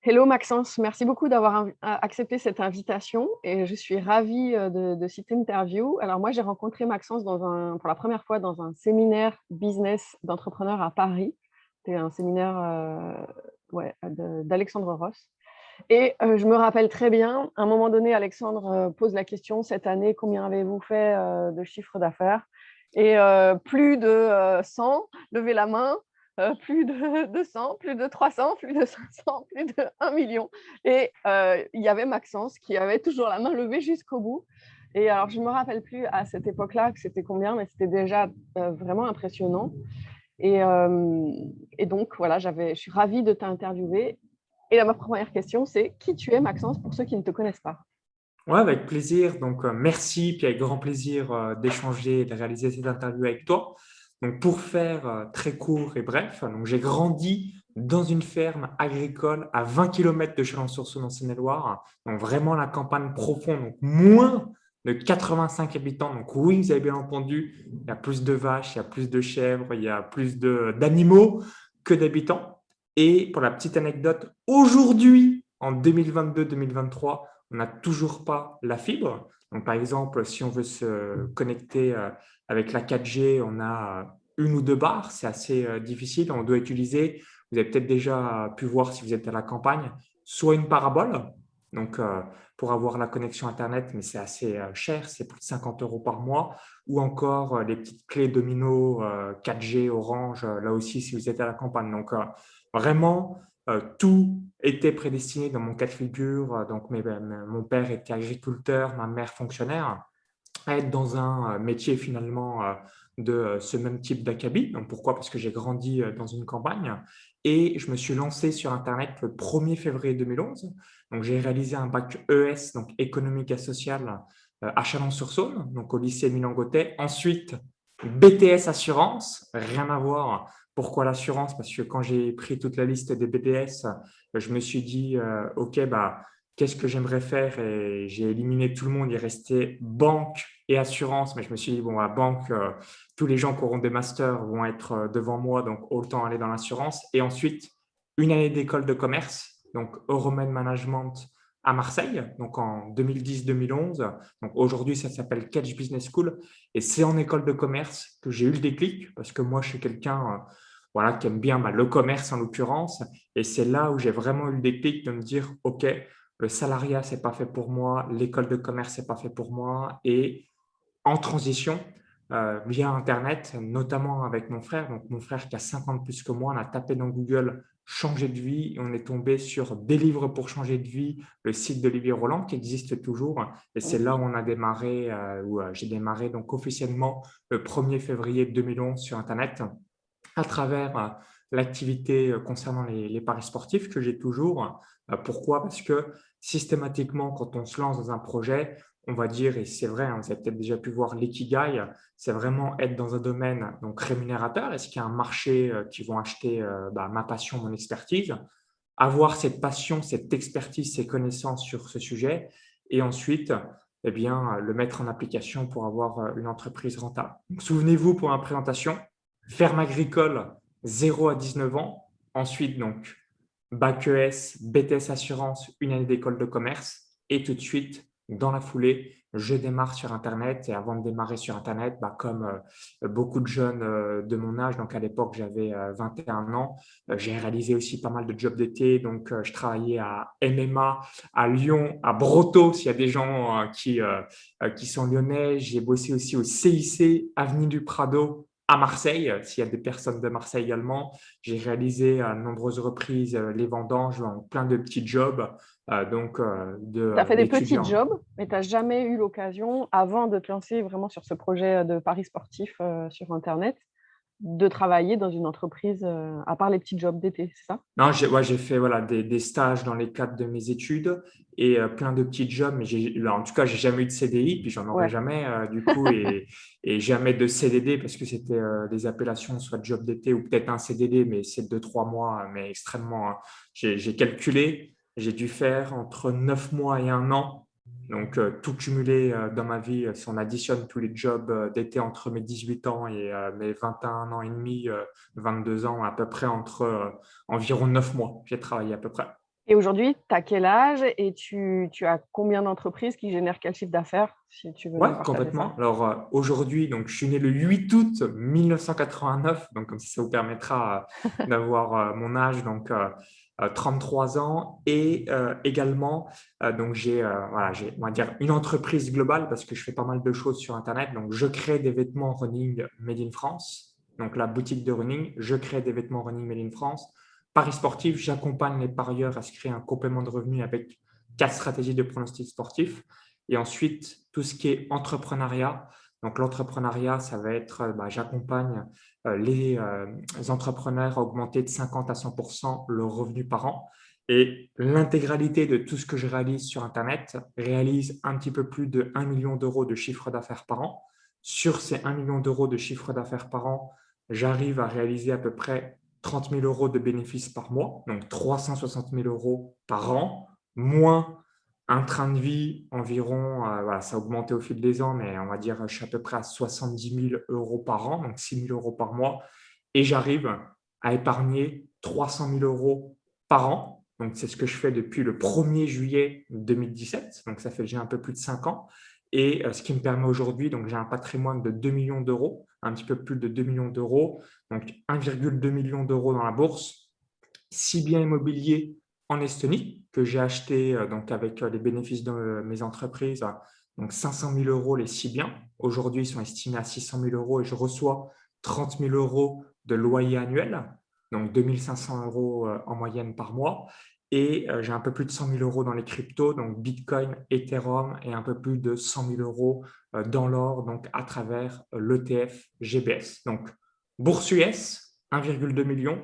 Hello Maxence, merci beaucoup d'avoir accepté cette invitation et je suis ravie de cette interview. Alors moi, j'ai rencontré Maxence pour la première fois dans un séminaire business d'entrepreneurs à Paris. C'était un séminaire ouais, d'Alexandre Ross. Et je me rappelle très bien, à un moment donné, Alexandre pose la question, cette année, combien avez-vous fait de chiffre d'affaires? Et plus de 100, levez la main, plus de 200, plus de 300, plus de 500, plus de 1 million. Et il y avait Maxence qui avait toujours la main levée jusqu'au bout. Et alors, je ne me rappelle plus à cette époque-là que c'était combien, mais c'était déjà vraiment impressionnant. Et, euh, et donc, voilà, je suis ravie de t'interviewer. Et là, ma première question, c'est qui tu es, Maxence, pour ceux qui ne te connaissent pas? Ouais, avec plaisir. Donc, merci, puis avec grand plaisir d'échanger et de réaliser cette interview avec toi. Donc, pour faire très court et bref, donc j'ai grandi dans une ferme agricole à 20 km de Chalon-sur-Saône en Saône-et-Loire. Donc, vraiment la campagne profonde, donc moins de 85 habitants. Donc, oui, vous avez bien entendu, il y a plus de vaches, il y a plus de chèvres, il y a plus d'animaux que d'habitants. Et pour la petite anecdote, aujourd'hui, en 2022-2023, on n'a toujours pas la fibre. Donc, par exemple, si on veut se connecter avec la 4G, on a une ou deux barres. C'est assez difficile. On doit utiliser, vous avez peut-être déjà pu voir si vous êtes à la campagne, soit une parabole, donc pour avoir la connexion Internet, mais c'est assez cher, c'est plus de 50 euros par mois, ou encore les petites clés domino 4G Orange, là aussi si vous êtes à la campagne. Donc, vraiment, tout était prédestiné dans mon cas de figure. Donc, mon père était agriculteur, ma mère fonctionnaire, à être dans un métier finalement de ce même type d'acabit. Donc, pourquoi? Parce que j'ai grandi dans une campagne et je me suis lancé sur Internet le 1er février 2011. Donc, j'ai réalisé un bac ES, donc économique et social, à Chalon-sur-Saône, donc au lycée Milan-Gotet. Ensuite, BTS assurance, rien à voir. Pourquoi l'assurance? Parce que quand j'ai pris toute la liste des BTS, je me suis dit, OK, bah, qu'est-ce que j'aimerais faire? Et j'ai éliminé tout le monde. Il restait banque et assurance. Mais je me suis dit, bon, à banque, tous les gens qui auront des masters vont être devant moi, donc autant aller dans l'assurance. Et ensuite, une année d'école de commerce, donc Euromed Management à Marseille, donc en 2010-2011. Donc aujourd'hui, ça s'appelle Catch Business School. Et c'est en école de commerce que j'ai eu le déclic, parce que moi, je suis quelqu'un voilà, qui aime bien le commerce en l'occurrence. Et c'est là où j'ai vraiment eu le déclic de me dire, OK, le salariat, c'est pas fait pour moi, l'école de commerce, c'est pas fait pour moi. Et en transition, via Internet, notamment avec mon frère. Donc, mon frère qui a 50 plus que moi, on a tapé dans Google changer de vie et on est tombé sur des livres pour changer de vie, le site d'Olivier Roland qui existe toujours. Et c'est là où on a démarré, où j'ai démarré donc officiellement le 1er février 2011 sur Internet à travers l'activité concernant les paris sportifs que j'ai toujours. Pourquoi? Parce que systématiquement, quand on se lance dans un projet, on va dire, et c'est vrai, hein, vous avez peut-être déjà pu voir l'ikigai, c'est vraiment être dans un domaine donc rémunérateur. Est-ce qu'il y a un marché qui vont acheter ma passion, mon expertise? Avoir cette passion, cette expertise, ces connaissances sur ce sujet, et ensuite, eh bien, le mettre en application pour avoir une entreprise rentable. Donc, souvenez-vous pour ma présentation, ferme agricole 0 à 19 ans, ensuite donc bac ES, BTS assurance, une année d'école de commerce, et tout de suite, dans la foulée, je démarre sur Internet. Et avant de démarrer sur Internet, comme beaucoup de jeunes de mon âge, donc à l'époque j'avais 21 ans, j'ai réalisé aussi pas mal de jobs d'été. Donc, je travaillais à MMA, à Lyon, à Brotto, s'il y a des gens qui sont lyonnais. J'ai bossé aussi au CIC, Avenue du Prado, à Marseille, s'il y a des personnes de Marseille également. J'ai réalisé à de nombreuses reprises les vendanges, donc plein de petits jobs Tu as fait des petits d'étudiants. jobs, mais tu n'as jamais eu l'occasion, avant de te lancer vraiment sur ce projet de paris sportif sur Internet, de travailler dans une entreprise, à part les petits jobs d'été, c'est ça? Non, j'ai fait voilà, des stages dans les cadres de mes études et plein de petits jobs, mais en tout cas, j'ai jamais eu de CDI, puis j'en aurai Ouais. jamais du coup, et jamais de CDD parce que c'était des appellations, soit job d'été ou peut-être un CDD, mais c'est 2, 3 mois, mais extrêmement. J'ai calculé, j'ai dû faire entre 9 mois et un an. Donc, tout cumulé dans ma vie, si on additionne tous les jobs d'été entre mes 18 ans et mes 21 ans et demi, 22 ans, à peu près entre environ 9 mois, j'ai travaillé à peu près. Et aujourd'hui, tu as quel âge et tu as combien d'entreprises qui génèrent quel chiffre d'affaires? Si tu veux Ouais, nous partager ça. complètement. Alors aujourd'hui, donc je suis né le 8 août 1989, donc comme ça vous permettra d'avoir mon âge, donc 33 ans. Et également, donc voilà, j'ai, on va dire, une entreprise globale parce que je fais pas mal de choses sur Internet. Donc je crée des vêtements running made in France. Donc la boutique de running, je crée des vêtements running made in France. Paris sportif, j'accompagne les parieurs à se créer un complément de revenu avec 4 stratégies de pronostic sportif. Et ensuite, tout ce qui est entrepreneuriat. Donc, l'entrepreneuriat, ça va être, j'accompagne les entrepreneurs à augmenter de 50 à 100% le revenu par an. Et l'intégralité de tout ce que je réalise sur Internet réalise un petit peu plus de 1 million d'euros de chiffre d'affaires par an. Sur ces 1 million d'euros de chiffre d'affaires par an, j'arrive à réaliser à peu près 30 000 euros de bénéfices par mois, donc 360 000 euros par an, moins un train de vie environ, voilà, ça a augmenté au fil des ans, mais on va dire je suis à peu près à 70 000 euros par an, donc 6 000 euros par mois, et j'arrive à épargner 300 000 euros par an. Donc, c'est ce que je fais depuis le 1er juillet 2017, donc ça fait déjà un peu plus de 5 ans. Et ce qui me permet aujourd'hui, donc j'ai un patrimoine de 2 millions d'euros, un petit peu plus de 2 millions d'euros, donc 1,2 million d'euros dans la bourse, 6 biens immobiliers en Estonie que j'ai acheté donc avec les bénéfices de mes entreprises, donc 500 000 euros les 6 biens. Aujourd'hui, ils sont estimés à 600 000 euros et je reçois 30 000 euros de loyer annuel, donc 2 500 euros en moyenne par mois. Et j'ai un peu plus de 100 000 euros dans les cryptos, donc Bitcoin, Ethereum, et un peu plus de 100 000 euros dans l'or, donc à travers l'ETF GBS. Donc, bourse US, 1,2 million,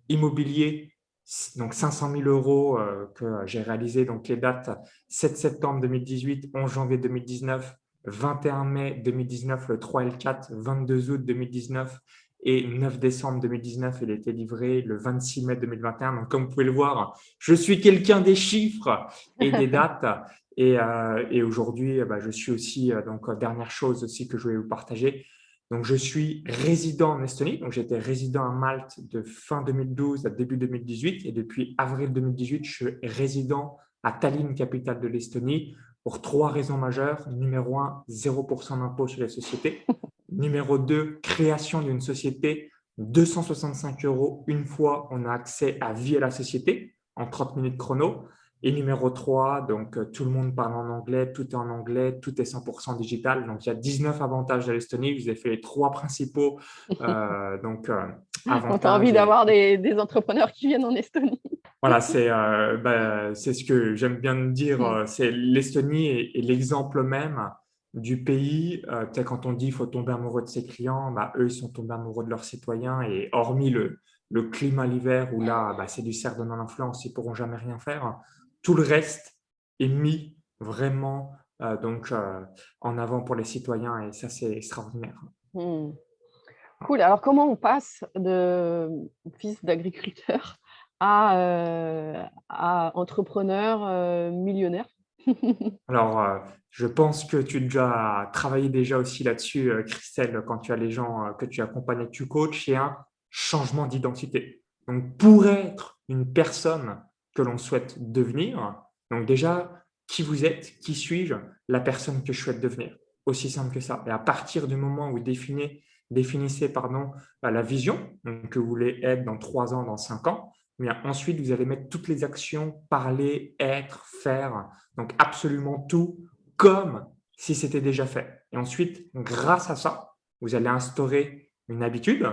immobilier, donc 500 000 euros que j'ai réalisé, donc les dates 7 septembre 2018, 11 janvier 2019, 21 mai 2019, le 3 et le 4, 22 août 2019 et 9 décembre 2019, il a été livré le 26 mai 2021. Donc, comme vous pouvez le voir, je suis quelqu'un des chiffres et des dates. Et aujourd'hui, je suis aussi, donc dernière chose aussi que je voulais vous partager, donc, je suis résident en Estonie. Donc, j'étais résident à Malte de fin 2012 à début 2018. Et depuis avril 2018, je suis résident à Tallinn, capitale de l'Estonie, pour 3 raisons majeures. Numéro 1, 0% d'impôt sur les sociétés. Numéro 2, création d'une société, 265 euros une fois on a accès à vie à la société en 30 minutes chrono. Et numéro 3, donc tout le monde parle en anglais, tout est en anglais, tout est 100% digital. Donc, il y a 19 avantages de l'Estonie. Vous avez fait les 3 principaux On t'a envie avantages. d'avoir des entrepreneurs qui viennent en Estonie. Voilà, c'est ce que j'aime bien dire. Mm. C'est l'Estonie est l'exemple même du pays. Quand on dit qu'il faut tomber amoureux de ses clients, eux, ils sont tombés amoureux de leurs citoyens. Et hormis le climat l'hiver où là, c'est du cerf de non-influence, ils ne pourront jamais rien faire. Tout le reste est mis vraiment en avant pour les citoyens et ça, c'est extraordinaire. Mm. Cool. Alors, comment on passe de fils d'agriculteur à entrepreneur millionnaire? Alors, je pense que tu as déjà travaillé déjà aussi là-dessus, Christelle, quand tu as les gens que tu accompagnes et que tu coaches, c'est un changement d'identité. Donc, pour être une personne que l'on souhaite devenir, donc déjà, qui vous êtes, qui suis-je, la personne que je souhaite devenir. Aussi simple que ça. Et à partir du moment où vous définissez la vision donc, que vous voulez être dans 3 ans, dans 5 ans, bien, ensuite, vous allez mettre toutes les actions, parler, être, faire, donc absolument tout comme si c'était déjà fait. Et ensuite, grâce à ça, vous allez instaurer une habitude.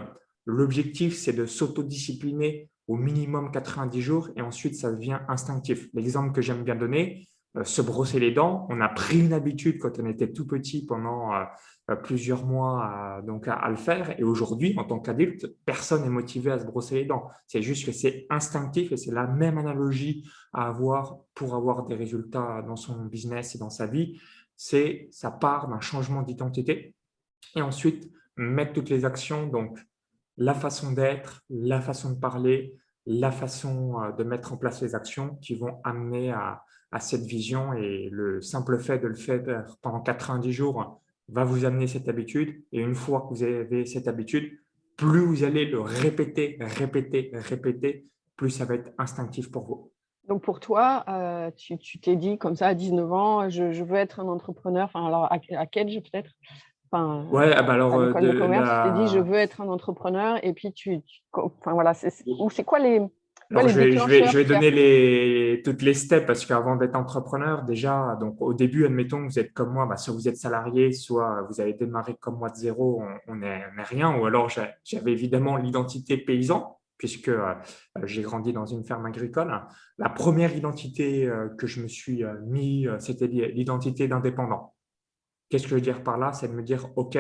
L'objectif, c'est de s'autodiscipliner au minimum 90 jours et ensuite, ça devient instinctif. L'exemple que j'aime bien donner, se brosser les dents. On a pris une habitude quand on était tout petit pendant plusieurs mois à le faire. Et aujourd'hui, en tant qu'adulte, personne n'est motivé à se brosser les dents. C'est juste que c'est instinctif et c'est la même analogie à avoir pour avoir des résultats dans son business et dans sa vie. Ça part d'un changement d'identité et ensuite mettre toutes les actions, donc la façon d'être, la façon de parler, la façon de mettre en place les actions qui vont amener à cette vision et le simple fait de le faire pendant 90 jours va vous amener cette habitude et une fois que vous avez cette habitude, plus vous allez le répéter, répéter, répéter, plus ça va être instinctif pour vous. Donc pour toi, tu t'es dit comme ça à 19 ans: «Je veux être un entrepreneur», enfin alors à quel âge peut-être? Enfin, Ouais, ah bah à alors, l'école de de commerce, tu t'es dit: «Je la veux être un entrepreneur» et puis enfin voilà, c'est quoi alors les je déclencheurs vais qui a donner toutes les steps parce qu'avant d'être entrepreneur, déjà, donc au début, admettons que vous êtes comme moi, bah, soit vous êtes salarié, soit vous avez démarré comme moi de zéro, on est rien, ou alors j'avais évidemment l'identité paysan puisque j'ai grandi dans une ferme agricole. La première identité que je me suis mis, c'était l'identité d'indépendant. Qu'est-ce que je veux dire par là? C'est de me dire, OK,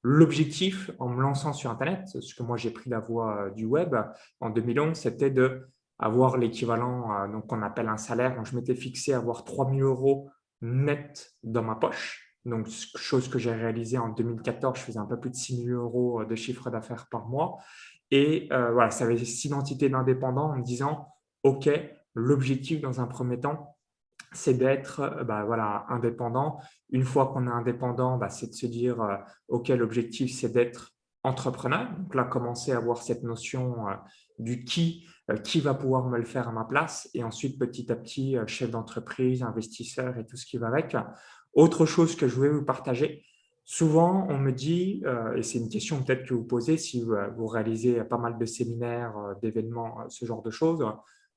l'objectif en me lançant sur Internet, parce que moi j'ai pris la voie du web en 2011, c'était d'avoir l'équivalent donc qu'on appelle un salaire. Donc je m'étais fixé à avoir 3 000 € net dans ma poche. Donc, chose que j'ai réalisée en 2014, je faisais un peu plus de 6 000 € de chiffre d'affaires par mois. Et voilà, ça avait cette identité d'indépendant en me disant, OK, l'objectif dans un premier temps, c'est d'être bah, voilà, indépendant. Une fois qu'on est indépendant, bah, c'est de se dire, OK, l'objectif, c'est d'être entrepreneur. Donc là, commencer à avoir cette notion du qui va pouvoir me le faire à ma place. Et ensuite, petit à petit, chef d'entreprise, investisseur et tout ce qui va avec. Autre chose que je voulais vous partager, souvent, on me dit, et c'est une question peut-être que vous posez si vous réalisez pas mal de séminaires, d'événements, ce genre de choses,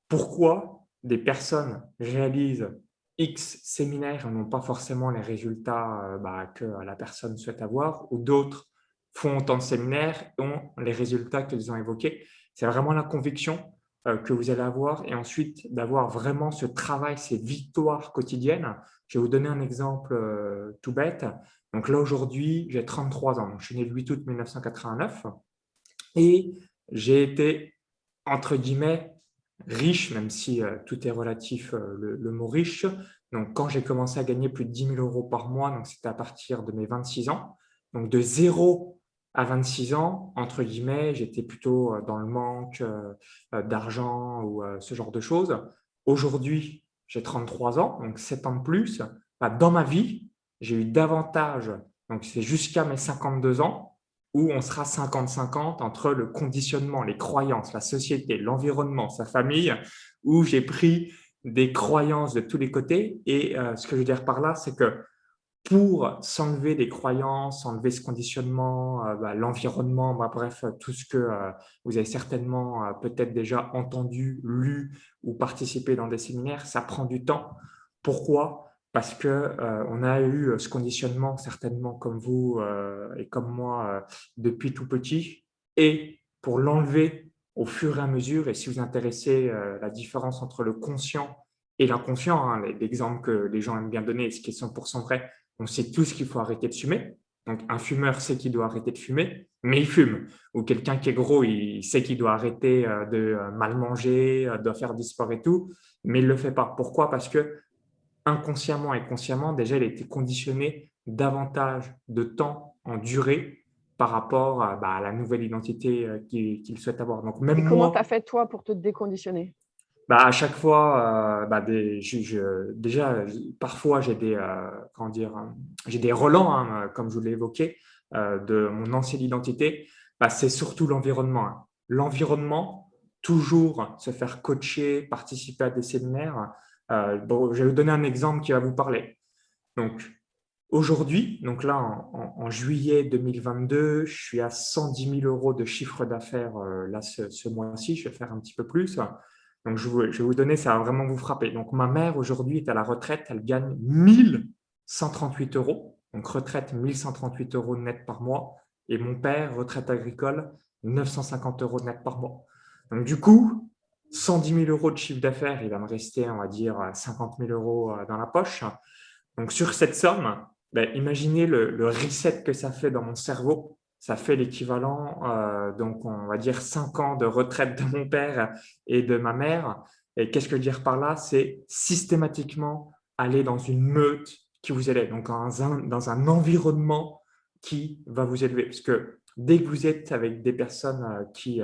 pourquoi des personnes réalisent X séminaires n'ont pas forcément les résultats bah, que la personne souhaite avoir, ou d'autres font autant de séminaires et ont les résultats qu'ils ont évoqués. C'est vraiment la conviction que vous allez avoir et ensuite d'avoir vraiment ce travail, ces victoires quotidiennes. Je vais vous donner un exemple tout bête. Donc là, aujourd'hui, j'ai 33 ans. Donc, je suis né le 8 août 1989 et j'ai été, entre guillemets, riche, même si tout est relatif, le mot riche. Donc, quand j'ai commencé à gagner plus de 10 000 € par mois, donc c'était à partir de mes 26 ans. Donc, de 0 à 26 ans, entre guillemets, j'étais plutôt dans le manque d'argent ou ce genre de choses. Aujourd'hui, j'ai 33 ans, donc 7 ans de plus. Bah, dans ma vie, j'ai eu davantage, donc c'est jusqu'à mes 52 ans, où on sera 50-50 entre le conditionnement, les croyances, la société, l'environnement, sa famille, où j'ai pris des croyances de tous les côtés. Et ce que je veux dire par là, c'est que pour s'enlever des croyances, enlever ce conditionnement, bah, l'environnement, bah, bref, tout ce que vous avez certainement peut-être déjà entendu, lu ou participé dans des séminaires, ça prend du temps. Pourquoi? Parce que on a eu ce conditionnement certainement comme vous et comme moi depuis tout petit. Et pour l'enlever au fur et à mesure, et si vous intéressez la différence entre le conscient et l'inconscient, hein, l'exemple que les gens aiment bien donner, ce qui est 100% vrai, on sait tous qu'il faut arrêter de fumer. Donc, un fumeur sait qu'il doit arrêter de fumer, mais il fume. Ou quelqu'un qui est gros, il sait qu'il doit arrêter de mal manger, doit faire du sport et tout, mais il ne le fait pas. Pourquoi? Parce que inconsciemment et consciemment, déjà, il a été conditionné davantage de temps en durée par rapport bah, à la nouvelle identité qu'il souhaite avoir. Donc, même et comment tu as moi, fait toi pour te déconditionner? bah, à chaque fois, bah, déjà, parfois, comment dire, j'ai des relents, hein, comme je vous l'ai évoqué, de mon ancienne identité. Bah, c'est surtout l'environnement, hein. L'environnement, toujours se faire coacher, participer à des séminaires. Bon, je vais vous donner un exemple qui va vous parler. Donc, aujourd'hui, donc là, en juillet 2022, je suis à 110 000 € de chiffre d'affaires là, ce mois-ci. Je vais faire un petit peu plus. Donc, je vais vous donner, ça va vraiment vous frapper. Donc, ma mère aujourd'hui est à la retraite, elle gagne 1 138 €. Donc, retraite 1 138 € net par mois. Et mon père, retraite agricole, 950 € net par mois. Donc, du coup, 110 000 € de chiffre d'affaires, il va me rester, on va dire, 50 000 € dans la poche. Donc, sur cette somme, ben, imaginez le reset que ça fait dans mon cerveau. Ça fait l'équivalent, donc on va dire 5 ans de retraite de mon père et de ma mère. Et qu'est-ce que je veux dire par là? C'est systématiquement aller dans une meute qui vous élève, donc dans un environnement qui va vous élever. Parce que dès que vous êtes avec des personnes qui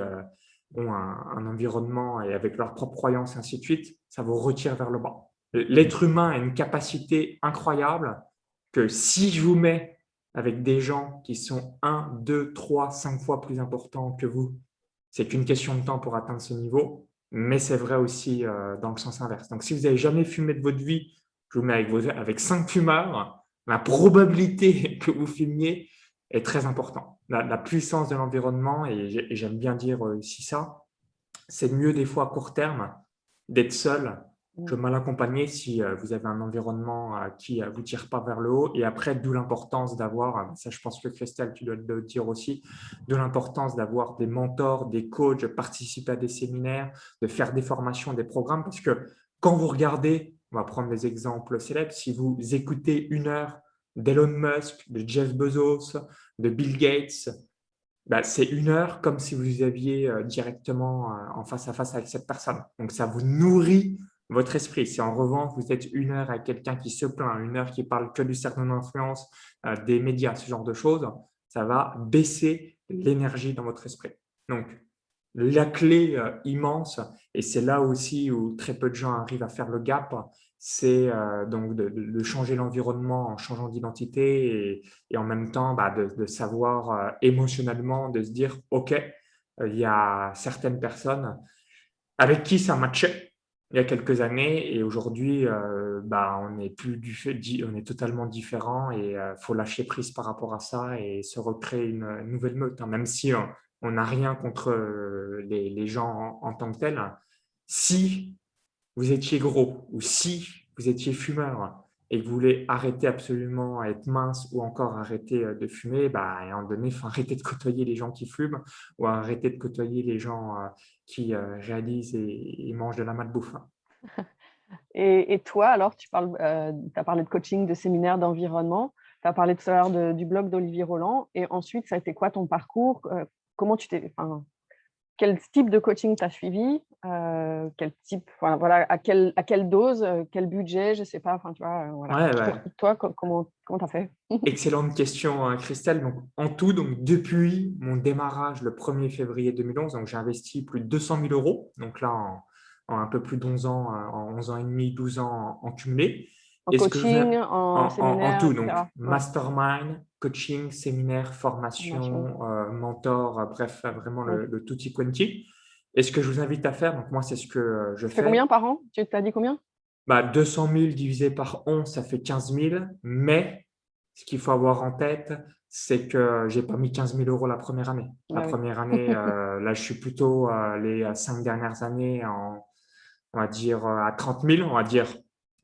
ont un environnement et avec leurs propres croyances, ainsi de suite, ça vous retire vers le bas. L'être humain a une capacité incroyable que si je vous mets avec des gens qui sont 1, 2, 3, 5 fois plus importants que vous, c'est qu'une question de temps pour atteindre ce niveau. mais c'est vrai aussi dans le sens inverse. Donc, si vous n'avez jamais fumé de votre vie, je vous mets avec 5 fumeurs, la probabilité que vous fumiez est très importante. La puissance de l'environnement, et j'aime bien dire aussi ça, c'est mieux des fois à court terme d'être seul que Mmh. mal accompagné si vous avez un environnement qui ne vous tire pas vers le haut. Et après, d'où l'importance d'avoir, ça je pense que Christelle, tu dois le dire aussi, d'où l'importance d'avoir des mentors, des coachs, de participer à des séminaires, de faire des formations, des programmes. Parce que quand vous regardez, on va prendre des exemples célèbres, si vous écoutez 1 heure d'Elon Musk, de Jeff Bezos, de Bill Gates, bah, c'est 1 heure comme si vous aviez directement en face à face avec cette personne. Donc, ça vous nourrit votre esprit. Si en revanche, vous êtes 1 heure avec quelqu'un qui se plaint, 1 heure qui parle que du cercle d'influence, des médias, ce genre de choses, ça va baisser l'énergie dans votre esprit. Donc, la clé immense, et c'est là aussi où très peu de gens arrivent à faire le gap, c'est donc de changer l'environnement en changeant d'identité et en même temps bah, de savoir émotionnellement, de se dire, OK, il y a certaines personnes avec qui ça matchait il y a quelques années et aujourd'hui, bah, on est on est totalement différent et faut lâcher prise par rapport à ça et se recréer une nouvelle meute, hein, même si on n'a rien contre les gens en tant que tels. Si vous étiez gros ou si vous étiez fumeur et que vous voulez arrêter absolument à être mince ou encore arrêter de fumer, bah, à un moment donné, il faut arrêter de côtoyer les gens qui fument ou arrêter de côtoyer les gens qui réalisent et mangent de la malbouffe. Et toi alors, tu as parlé de coaching, de séminaire, d'environnement. Tu as parlé tout à l'heure du blog d'Olivier Roland et ensuite ça a été quoi ton parcours? Comment tu t'es enfin, quel type de coaching tu as suivi? Quel type enfin voilà, à quelle dose, quel budget? Je sais pas, enfin tu vois, voilà. Ouais, ouais. Pour toi, comment tu as fait? Excellente question, Christelle. Donc, en tout, donc, depuis mon démarrage le 1er février 2011, donc, j'ai investi plus de 200 000 euros. Donc là, en un peu plus d'11 ans, en 11 ans et demi, 12 ans en cumulé. En Et ce que je vous ai coaching, en en séminaire et tout, donc cetera? Ouais, mastermind, coaching, séminaire, formation. formation, mentor, bref, vraiment Mmh. le tutti quanti. Et ce que je vous invite à faire, donc moi, c'est ce que je Ça fait combien fais. par an? Tu as dit combien? Bah, 200 000 divisé par 11, ça fait 15 000. Mais ce qu'il faut avoir en tête, c'est que j'ai pas mis 15 000 euros la première année. La Bah oui. première année, là, je suis plutôt les 5 dernières années on va dire, à 30 000. On va dire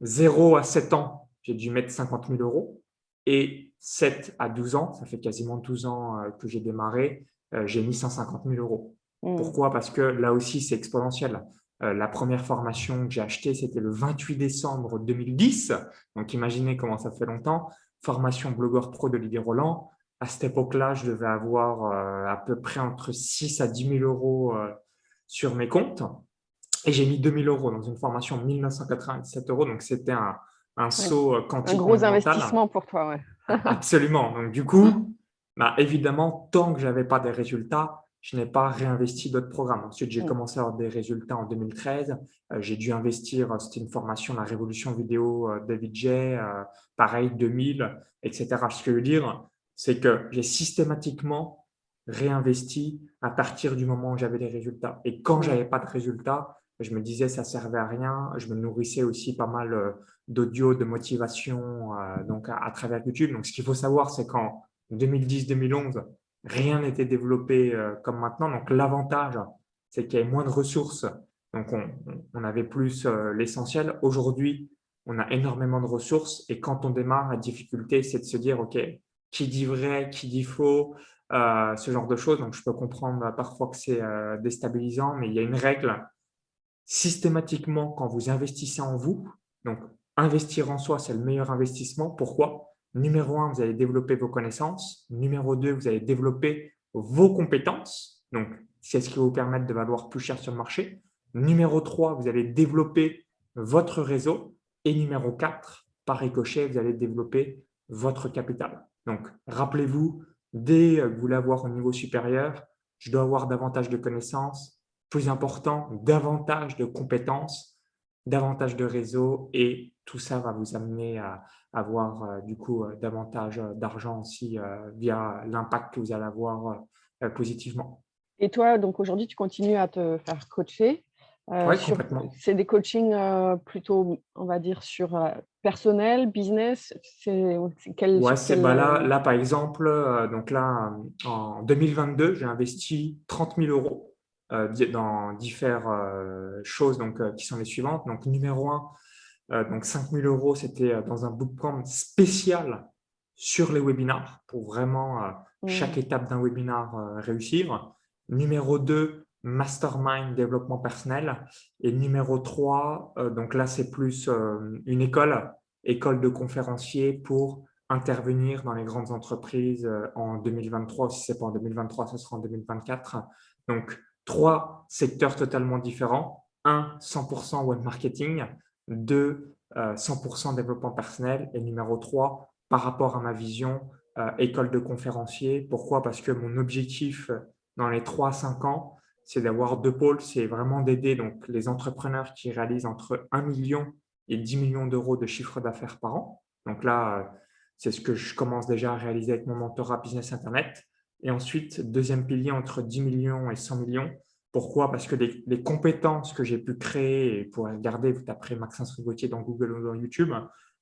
0 à 7 ans, j'ai dû mettre 50 000 euros. Et 7 à 12 ans, ça fait quasiment 12 ans que j'ai démarré, j'ai mis 150 000 euros. Mmh. Pourquoi? Parce que là aussi, c'est exponentiel. La première formation que j'ai achetée, c'était le 28 décembre 2010. Donc, imaginez comment ça fait longtemps. Formation blogueur pro d'Olivier Roland. À cette époque-là, je devais avoir à peu près entre 6 à 10 000 euros sur mes comptes. Et j'ai mis 2 000 euros dans une formation 1 997 euros. Donc, c'était un Ouais, saut un quantique gros monumental. investissement pour toi, ouais. Absolument. Donc, du coup, bah, évidemment, tant que je n'avais pas des résultats, je n'ai pas réinvesti d'autres programmes. Ensuite, j'ai Mmh. commencé à avoir des résultats en 2013. J'ai dû investir, c'était une formation, la révolution vidéo David Jay, pareil, 2000, etc. Ce que je veux dire, c'est que j'ai systématiquement réinvesti à partir du moment où j'avais des résultats. Et quand Mmh. j'avais pas de résultats, je me disais ça servait à rien. Je me nourrissais aussi pas mal d'audio, de motivation donc à travers YouTube. Donc, ce qu'il faut savoir, c'est qu'en 2010-2011, rien n'était développé comme maintenant. Donc, l'avantage, c'est qu'il y avait moins de ressources. Donc, on avait plus l'essentiel. Aujourd'hui, on a énormément de ressources. Et quand on démarre, la difficulté, c'est de se dire, OK, qui dit vrai, qui dit faux, ce genre de choses. Donc, je peux comprendre parfois que c'est déstabilisant, mais il y a une règle systématiquement quand vous investissez en vous. Donc, investir en soi, c'est le meilleur investissement. Pourquoi? Numéro un, vous allez développer vos connaissances. Numéro deux, vous allez développer vos compétences. Donc, c'est ce qui va vous permettre de valoir plus cher sur le marché. Numéro 3, vous allez développer votre réseau. Et numéro 4, par ricochet, vous allez développer votre capital. Donc, rappelez-vous, dès que vous voulez avoir au niveau supérieur, je dois avoir davantage de connaissances, plus important, davantage de compétences, davantage de réseaux et tout ça va vous amener à avoir du coup davantage d'argent aussi via l'impact que vous allez avoir positivement. Et toi, donc aujourd'hui, tu continues à te faire coacher. Oui, Sur complètement. c'est des coachings, plutôt, on va dire sur, personnel, business? C'est quel Ouais, sur c'est quel, bah là, par exemple, donc là, en 2022, j'ai investi 30 000 euros dans différentes choses donc, qui sont les suivantes. Donc, numéro un, donc 5 000 euros, c'était dans un bootcamp spécial sur les webinars pour vraiment chaque Mmh. étape d'un webinar réussir. Numéro 2, mastermind développement personnel. Et numéro 3, donc là, c'est plus une école de conférencier pour intervenir dans les grandes entreprises en 2023. Si ce n'est pas en 2023, ce sera en 2024. Donc, trois secteurs totalement différents. Un, 100% web marketing. Deux, 100% développement personnel. Et numéro 3, par rapport à ma vision, école de conférencier. Pourquoi? Parce que mon objectif dans les 3 à 5 ans, c'est d'avoir deux pôles. C'est vraiment d'aider donc, les entrepreneurs qui réalisent entre 1 million et 10 millions d'euros de chiffre d'affaires par an. Donc là, c'est ce que je commence déjà à réaliser avec mon mentorat Business Internet. Et ensuite, deuxième pilier entre 10 millions et 100 millions. Pourquoi? Parce que les compétences que j'ai pu créer, et pour regarder, vous taperez Maxence Rigotier dans Google ou dans YouTube,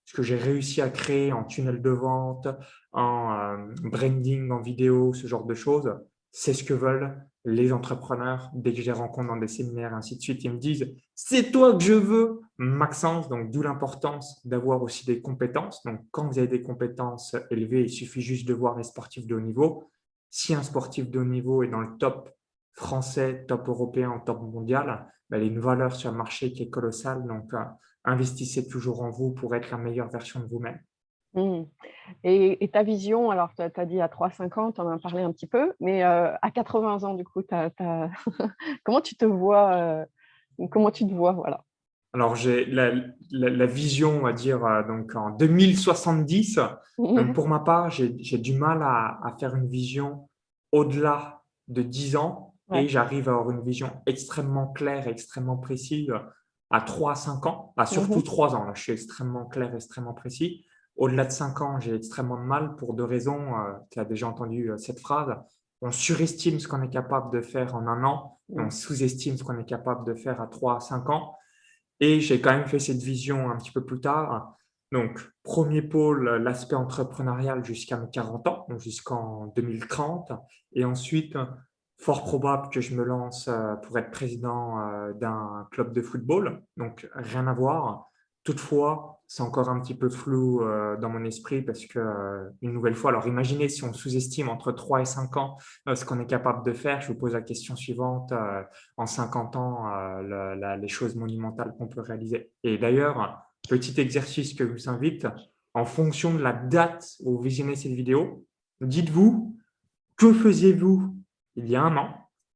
ce que j'ai réussi à créer en tunnel de vente, en branding, en vidéo, ce genre de choses, c'est ce que veulent les entrepreneurs dès que je les rencontre dans des séminaires, ainsi de suite. Ils me disent, c'est toi que je veux, Maxence. Donc, d'où l'importance d'avoir aussi des compétences. Donc, quand vous avez des compétences élevées, il suffit juste de voir les sportifs de haut niveau. Si un sportif de haut niveau est dans le top français, top européen, top mondial, ben, il y a une valeur sur le marché qui est colossale. Donc, investissez toujours en vous pour être la meilleure version de vous-même. Mmh. Et ta vision, alors tu as dit à 3-5 ans, tu en as parlé un petit peu, mais à 80 ans du coup, tu comment tu te vois, comment tu te vois? Voilà. Alors, j'ai la vision, on va dire, donc en 2070. Donc, pour ma part, j'ai du mal à faire une vision au-delà de 10 ans et Ouais. j'arrive à avoir une vision extrêmement claire et extrêmement précise à 3 à 5 ans. Bah, Mmh surtout mh. 3 ans, là, je suis extrêmement clair, extrêmement précis. Au-delà de 5 ans, j'ai extrêmement de mal pour deux raisons. Tu as déjà entendu cette phrase. On surestime ce qu'on est capable de faire en un an et on Mmh. sous-estime ce qu'on est capable de faire à 3 à 5 ans. Et j'ai quand même fait cette vision un petit peu plus tard. Donc, premier pôle, l'aspect entrepreneurial jusqu'à mes 40 ans, donc jusqu'en 2030. Et ensuite, fort probable que je me lance pour être président d'un club de football. Donc, rien à voir. Toutefois, c'est encore un petit peu flou dans mon esprit parce que, une nouvelle fois, alors imaginez si on sous-estime entre 3 et 5 ans ce qu'on est capable de faire. Je vous pose la question suivante. En 50 ans les choses monumentales qu'on peut réaliser. Et d'ailleurs, petit exercice que je vous invite, en fonction de la date où vous visionnez cette vidéo, dites-vous, que faisiez-vous il y a un an,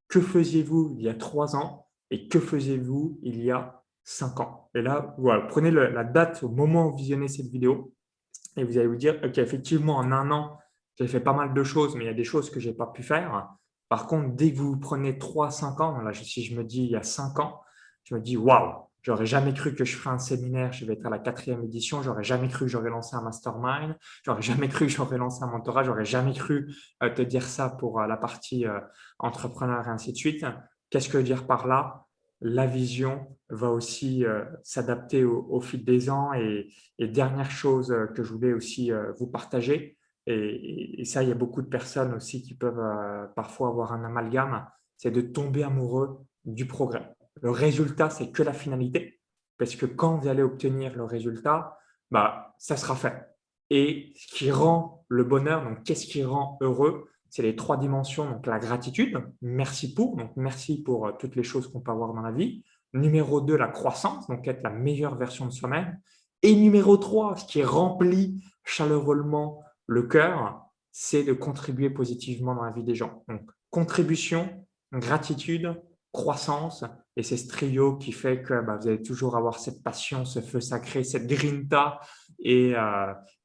que faisiez-vous il y a 3 ans et que faisiez-vous il y a 5 ans. Et là, voilà, prenez la date au moment où vous visionnez cette vidéo et vous allez vous dire, OK, effectivement, en un an, j'ai fait pas mal de choses, mais il y a des choses que je n'ai pas pu faire. Par contre, dès que vous prenez 3 à 5 ans, là, si je me dis il y a 5 ans, je me dis, waouh, j'aurais jamais cru que je ferais un séminaire, je vais être à la 4e édition, j'aurais jamais cru que j'aurais lancé un mastermind, j'aurais jamais cru que j'aurais lancé un mentorat, j'aurais jamais cru te dire ça pour la partie entrepreneur et ainsi de suite. Qu'est-ce que je veux dire par là? La vision va aussi s'adapter au fil des ans et dernière chose que je voulais aussi vous partager, et ça, il y a beaucoup de personnes aussi qui peuvent parfois avoir un amalgame, c'est de tomber amoureux du progrès. Le résultat, c'est que la finalité, parce que quand vous allez obtenir le résultat, bah, ça sera fait. Et ce qui rend le bonheur, donc qu'est-ce qui rend heureux? C'est les trois dimensions, donc la gratitude, donc merci pour toutes les choses qu'on peut avoir dans la vie. Numéro 2, la croissance, donc être la meilleure version de soi-même. Et numéro 3, ce qui remplit chaleureusement le cœur, c'est de contribuer positivement dans la vie des gens. Donc, contribution, gratitude, croissance, et c'est ce trio qui fait que bah, vous allez toujours avoir cette passion, ce feu sacré, cette grinta, et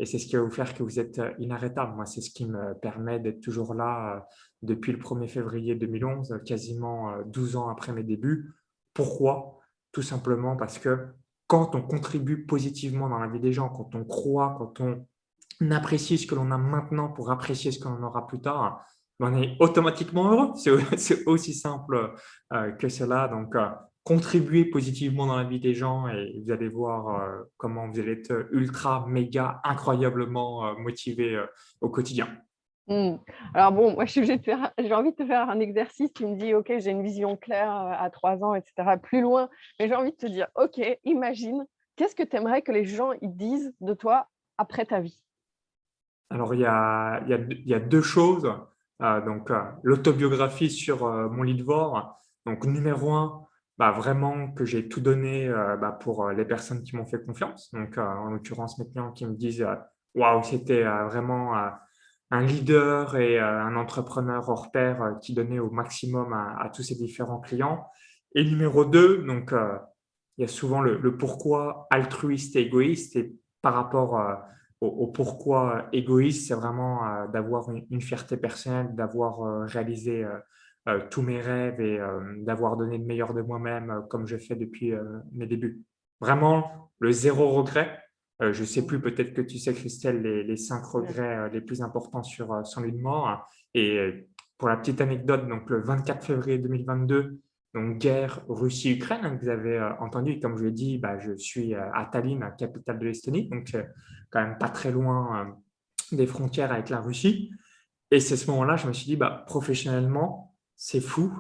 c'est ce qui va vous faire que vous êtes inarrêtable. Moi, c'est ce qui me permet d'être toujours là depuis le 1er février 2011, quasiment 12 ans après mes débuts. Pourquoi? Tout simplement parce que quand on contribue positivement dans la vie des gens, quand on croit, quand on apprécie ce que l'on a maintenant pour apprécier ce que l'on aura plus tard, ben, on est automatiquement heureux. C'est aussi simple que cela. Donc, contribuer positivement dans la vie des gens et vous allez voir comment vous allez être ultra, méga, incroyablement motivé au quotidien. Mmh. Alors bon, moi, je suis obligée de faire j'ai envie de te faire un exercice. Tu me dis: «OK, j'ai une vision claire, à 3 ans et cetera, plus loin». Mais j'ai envie de te dire: «OK, imagine, qu'est-ce que tu aimerais que les gens, ils disent de toi après ta vie?» Alors, il y a deux choses. L'autobiographie sur mon lit de bord. Donc, numéro un, bah, vraiment que j'ai tout donné pour les personnes qui m'ont fait confiance. Donc, en l'occurrence, mes clients qui me disent waouh, c'était vraiment un leader et un entrepreneur hors pair qui donnait au maximum à tous ses différents clients. Et numéro deux, donc, il y a souvent le pourquoi altruiste et égoïste. Et par rapport au pourquoi égoïste, c'est vraiment d'avoir une fierté personnelle, d'avoir réalisé tous mes rêves et d'avoir donné le meilleur de moi-même comme je fais depuis mes débuts. Vraiment, le zéro regret. Je ne sais plus, peut-être que tu sais, Christelle, les 5 Ouais. regrets les plus importants sur son lit de mort. Et pour la petite anecdote, donc le 24 février 2022, donc guerre Russie-Ukraine, hein, que vous avez entendu. Et comme je l'ai dit, bah, je suis à Tallinn, la capitale de l'Estonie, donc quand même pas très loin des frontières avec la Russie. Et c'est ce moment-là, je me suis dit, bah, professionnellement, c'est fou.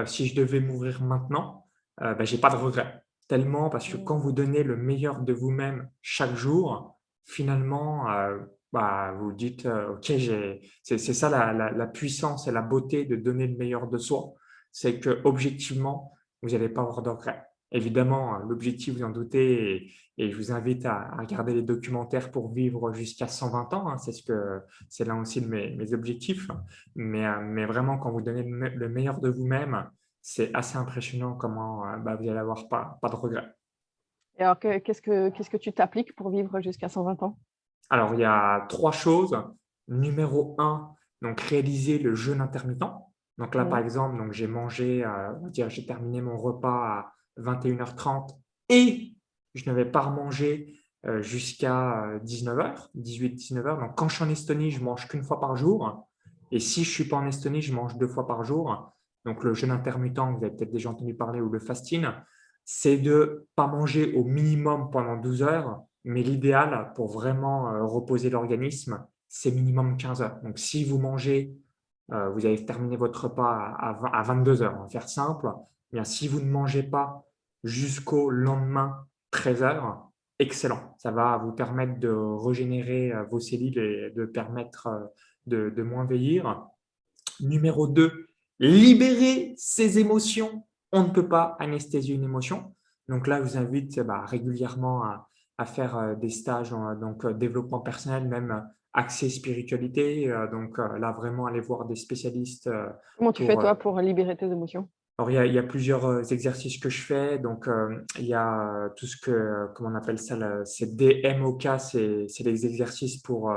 Si je devais mourir maintenant, j'ai pas de regrets. Tellement parce que quand Mmh. vous donnez le meilleur de vous-même chaque jour, finalement, vous dites, OK, c'est ça la puissance et la beauté de donner le meilleur de soi. C'est que objectivement, vous n'allez pas avoir de regrets. Évidemment, l'objectif, vous en doutez, et je vous invite à regarder les documentaires pour vivre jusqu'à 120 ans. Hein, c'est l'un aussi de mes objectifs. Mais vraiment, quand vous donnez le meilleur de vous-même, c'est assez impressionnant comment vous allez avoir pas de regrets. Et alors qu'est-ce que tu t'appliques pour vivre jusqu'à 120 ans? Alors, il y a trois choses. Numéro un, donc réaliser le jeûne intermittent. Donc là, par Mmh. exemple, donc j'ai mangé, on va dire, j'ai terminé mon repas à 21h30 et je n'avais pas remangé jusqu'à 19h, 18-19h. Donc, quand je suis en Estonie, je mange qu'une fois par jour. Et si je ne suis pas en Estonie, je mange deux fois par jour. Donc, le jeûne intermittent, vous avez peut-être déjà entendu parler, ou le fasting, c'est de pas manger au minimum pendant 12 heures, mais l'idéal pour vraiment reposer l'organisme, c'est minimum 15 heures. Donc, si vous mangez, vous avez terminé votre repas à 22 heures, on va faire simple. Eh bien, si vous ne mangez pas jusqu'au lendemain 13 heures, excellent. Ça va vous permettre de régénérer vos cellules et de permettre de moins vieillir. Numéro 2, libérer ses émotions. On ne peut pas anesthésier une émotion. Donc là, je vous invite régulièrement à faire des stages en développement personnel, même axé spiritualité. Là, vraiment, aller voir des spécialistes Comment tu fais, pour… toi, pour libérer tes émotions? Alors, il y a plusieurs exercices que je fais. Donc, il y a tout ce que, comment on appelle ça, c'est DMOK, c'est les exercices pour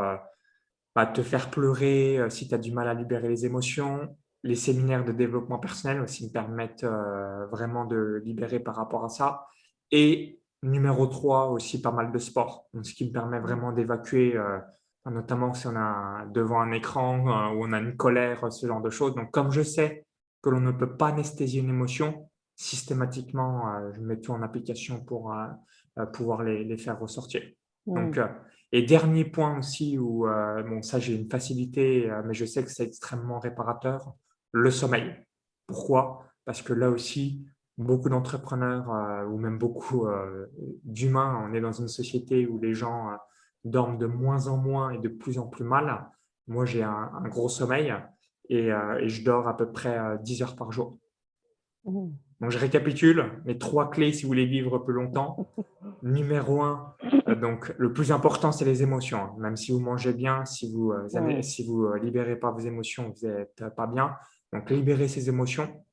te faire pleurer si tu as du mal à libérer les émotions. Les séminaires de développement personnel aussi me permettent vraiment de libérer par rapport à ça. Et numéro 3, aussi pas mal de sport. Donc, ce qui me permet Mmh. vraiment d'évacuer, notamment si on a devant un écran ou on a une colère, ce genre de choses. Donc, comme je sais que l'on ne peut pas anesthésier une émotion, systématiquement, je mets tout en application pour pouvoir les faire ressortir. Mmh. Donc, et dernier point aussi où, bon ça j'ai une facilité, mais je sais que c'est extrêmement réparateur, le sommeil. Pourquoi? Parce que là aussi, beaucoup d'entrepreneurs, ou même beaucoup, d'humains, on est dans une société où les gens, dorment de moins en moins et de plus en plus mal. Moi, j'ai un gros sommeil et je dors à peu près, 10 heures par jour. Mmh. Donc je récapitule, mes 3 clés si vous voulez vivre plus longtemps. Numéro un, donc le plus important, c'est les émotions, hein. Même si vous mangez bien, Mmh. si vous libérez pas vos émotions, vous êtes pas bien. Donc libérez ces émotions.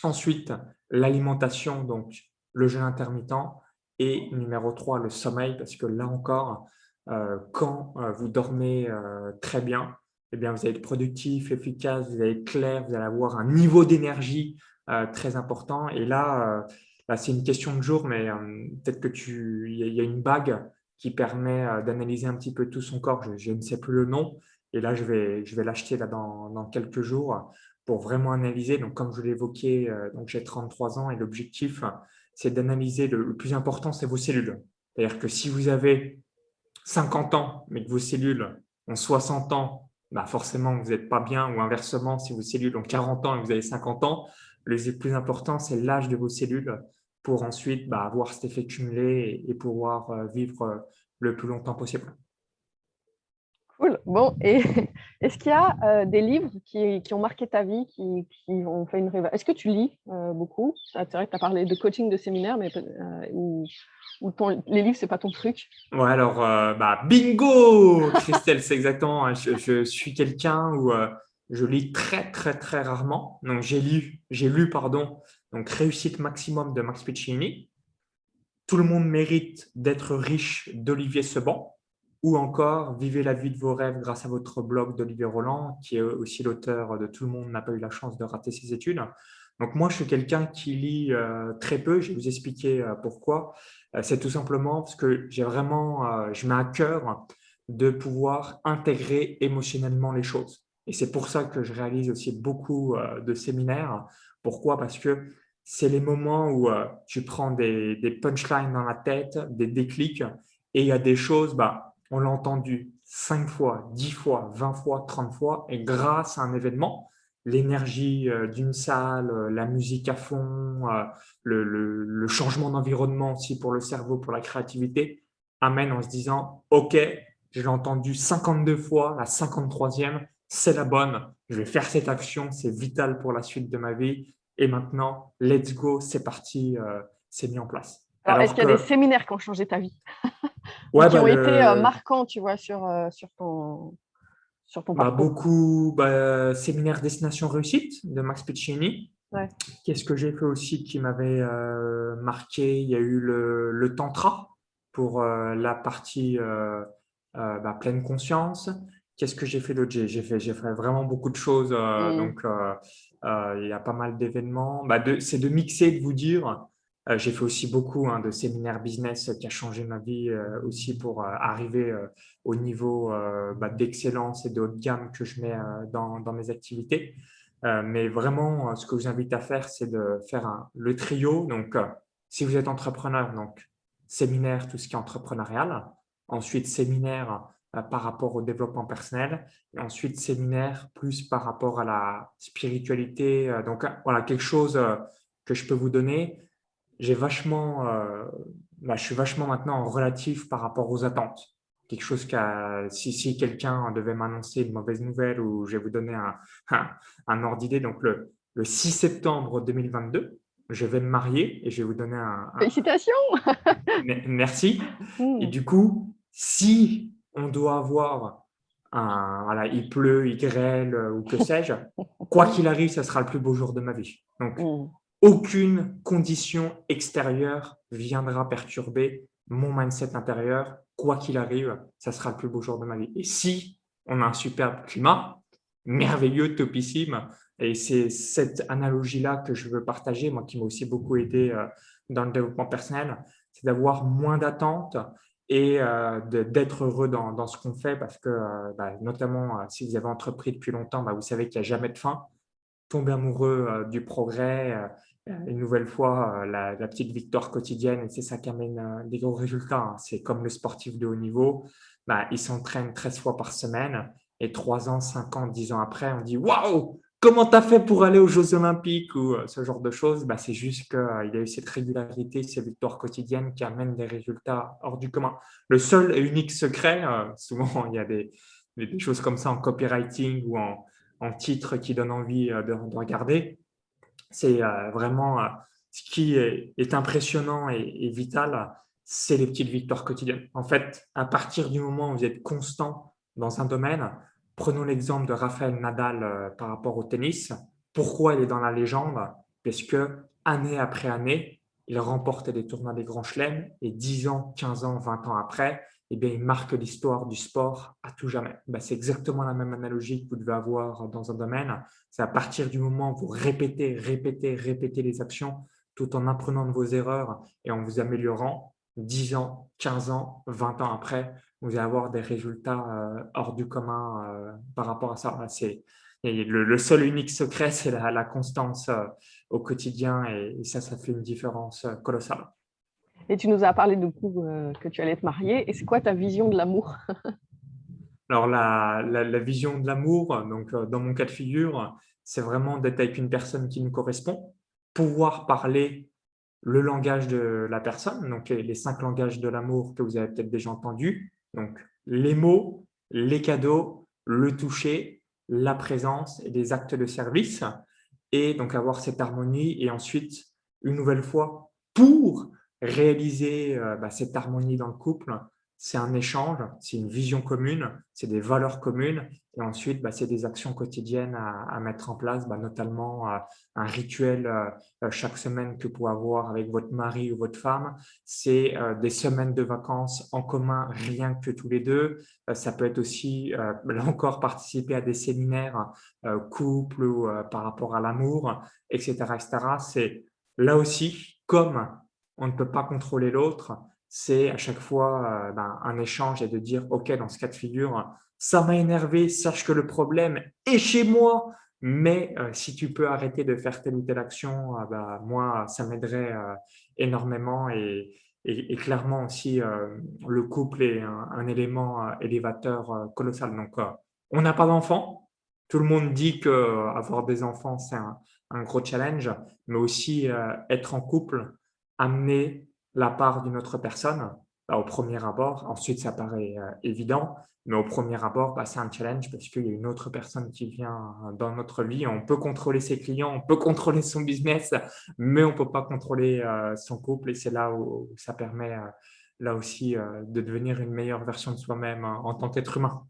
Ensuite, l'alimentation, donc le jeûne intermittent. Et numéro 3, le sommeil, parce que là encore, quand vous dormez très bien, eh bien, vous allez être productif, efficace, vous allez être clair, vous allez avoir un niveau d'énergie très important. Et là, c'est une question de jour, mais peut-être que il y a une bague qui permet d'analyser un petit peu tout son corps. Je ne sais plus le nom. Et là, je vais l'acheter là dans quelques jours pour vraiment analyser. Donc, comme je l'ai évoqué, donc j'ai 33 ans et l'objectif, c'est d'analyser le plus important, c'est vos cellules. C'est-à-dire que si vous avez 50 ans, mais que vos cellules ont 60 ans, bah forcément, vous n'êtes pas bien. Ou inversement, si vos cellules ont 40 ans et que vous avez 50 ans, le plus important, c'est l'âge de vos cellules pour ensuite avoir cet effet cumulé et pouvoir vivre le plus longtemps possible. Cool. Bon, et est-ce qu'il y a des livres qui ont marqué ta vie, qui ont fait une révélation? Est-ce que tu lis beaucoup? C'est vrai que tu as parlé de coaching, de séminaire, mais ou les livres, c'est pas ton truc? Ouais, alors, bingo, Christelle, c'est exactement. Je suis quelqu'un où je lis très, très, très rarement. Donc, j'ai lu, pardon, donc Réussite maximum de Max Piccinini. Tout le monde mérite d'être riche d'Olivier Seban, ou encore Vivez la vie de vos rêves grâce à votre blog d'Olivier Roland, qui est aussi l'auteur de Tout le monde n'a pas eu la chance de rater ses études. Donc moi, je suis quelqu'un qui lit très peu. Je vais vous expliquer pourquoi. C'est tout simplement parce que je mets à cœur de pouvoir intégrer émotionnellement les choses. Et c'est pour ça que je réalise aussi beaucoup de séminaires. Pourquoi? Parce que c'est les moments où tu prends des punchlines dans la tête, des déclics, et il y a des choses, on l'a entendu 5 fois, 10 fois, 20 fois, 30 fois, et grâce à un événement, l'énergie d'une salle, la musique à fond, le changement d'environnement aussi pour le cerveau, pour la créativité, amène en se disant, OK, je l'ai entendu 52 fois, la 53e, c'est la bonne, je vais faire cette action, c'est vital pour la suite de ma vie. Et maintenant, let's go, c'est parti, c'est mis en place. Alors, est-ce Alors qu'il y a des que, séminaires qui ont changé ta vie ou ouais, qui ont été marquants, tu vois, sur ton parcours? beaucoup, séminaire Destination Réussite de Max Piccinini. Ouais. Qu'est-ce que j'ai fait aussi qui m'avait marqué? Il y a eu le Tantra pour la partie pleine conscience. Qu'est-ce que j'ai fait d'autre? J'ai fait vraiment beaucoup de choses. Mm. Il y a pas mal d'événements. C'est de mixer, de vous dire. J'ai fait aussi beaucoup de séminaires business qui a changé ma vie aussi pour arriver au niveau d'excellence et de haut de gamme que je mets dans mes activités. Mais vraiment, ce que je vous invite à faire, c'est de faire le trio. Donc, si vous êtes entrepreneur, donc séminaire, tout ce qui est entrepreneurial. Ensuite, séminaire par rapport au développement personnel. Et ensuite, séminaire plus par rapport à la spiritualité. Donc, voilà, quelque chose que je peux vous donner. Je suis vachement maintenant en relatif par rapport aux attentes. Quelque chose si quelqu'un devait m'annoncer une mauvaise nouvelle ou je vais vous donner un ordre d'idée. Donc, le 6 septembre 2022, je vais me marier et je vais vous donner Félicitations! merci. Et Mm. du coup, si on doit avoir voilà, il pleut, il grêle ou que sais-je, quoi qu'il arrive, ça sera le plus beau jour de ma vie. Donc, Mm. aucune condition extérieure viendra perturber mon mindset intérieur. Quoi qu'il arrive, ça sera le plus beau jour de ma vie. Et si on a un superbe climat, merveilleux, topissime, et c'est cette analogie-là que je veux partager, moi qui m'a aussi beaucoup aidé dans le développement personnel, c'est d'avoir moins d'attentes et d'être heureux dans ce qu'on fait parce que, notamment, si vous avez entrepris depuis longtemps, vous savez qu'il n'y a jamais de fin. Tomber amoureux du progrès, une nouvelle fois, la petite victoire quotidienne, et c'est ça qui amène des gros résultats. C'est comme le sportif de haut niveau, il s'entraîne 13 fois par semaine et 3 ans, 5 ans, 10 ans après, on dit waouh, comment tu as fait pour aller aux Jeux Olympiques ou ce genre de choses. C'est juste qu'il a eu cette régularité, ces victoires quotidiennes qui amènent des résultats hors du commun. Le seul et unique secret, souvent il y a des choses comme ça en copywriting ou en titre qui donne envie de regarder. C'est vraiment ce qui est impressionnant et vital, c'est les petites victoires quotidiennes. En fait, à partir du moment où vous êtes constant dans un domaine, prenons l'exemple de Rafael Nadal par rapport au tennis. Pourquoi il est dans la légende? Parce que année après année, il remporte des tournois des grands chelems et 10 ans, 15 ans, 20 ans après, il marque l'histoire du sport à tout jamais. C'est exactement la même analogie que vous devez avoir dans un domaine. C'est à partir du moment où vous répétez, répétez, répétez les actions tout en apprenant de vos erreurs et en vous améliorant, 10 ans, 15 ans, 20 ans après, vous allez avoir des résultats hors du commun par rapport à ça. Et le seul unique secret, c'est la constance au quotidien et ça fait une différence colossale. Et tu nous as parlé du coup que tu allais te marier. Et c'est quoi ta vision de l'amour? Alors, la vision de l'amour, donc dans mon cas de figure, c'est vraiment d'être avec une personne qui nous correspond, pouvoir parler le langage de la personne, donc les 5 langages de l'amour que vous avez peut-être déjà entendus, donc les mots, les cadeaux, le toucher, la présence et des actes de service et donc avoir cette harmonie et ensuite, une nouvelle fois, pour réaliser, cette harmonie dans le couple, c'est un échange, c'est une vision commune, c'est des valeurs communes et ensuite, c'est des actions quotidiennes à mettre en place, notamment, un rituel, chaque semaine que vous pouvez avoir avec votre mari ou votre femme. C'est, des semaines de vacances en commun, rien que tous les 2. Ça peut être aussi, là encore, participer à des séminaires, couple ou, par rapport à l'amour et cetera et cetera. C'est là aussi, comme on ne peut pas contrôler l'autre, c'est à chaque fois, un échange et de dire: «OK, dans ce cas de figure, ça m'a énervé, sache que le problème est chez moi, mais si tu peux arrêter de faire telle ou telle action, moi, ça m'aiderait, énormément» et clairement aussi, le couple est un élément, élévateur, colossal. Donc on n'a pas d'enfants. Tout le monde dit qu'avoir des enfants, c'est un gros challenge, mais aussi, être en couple, amener la part d'une autre personne, au premier abord. Ensuite, ça paraît, évident, mais au premier abord, c'est un challenge parce qu'il y a une autre personne qui vient dans notre vie. On peut contrôler ses clients, on peut contrôler son business, mais on ne peut pas contrôler, son couple et c'est là où ça permet, là aussi, de devenir une meilleure version de soi-même en tant qu'être humain.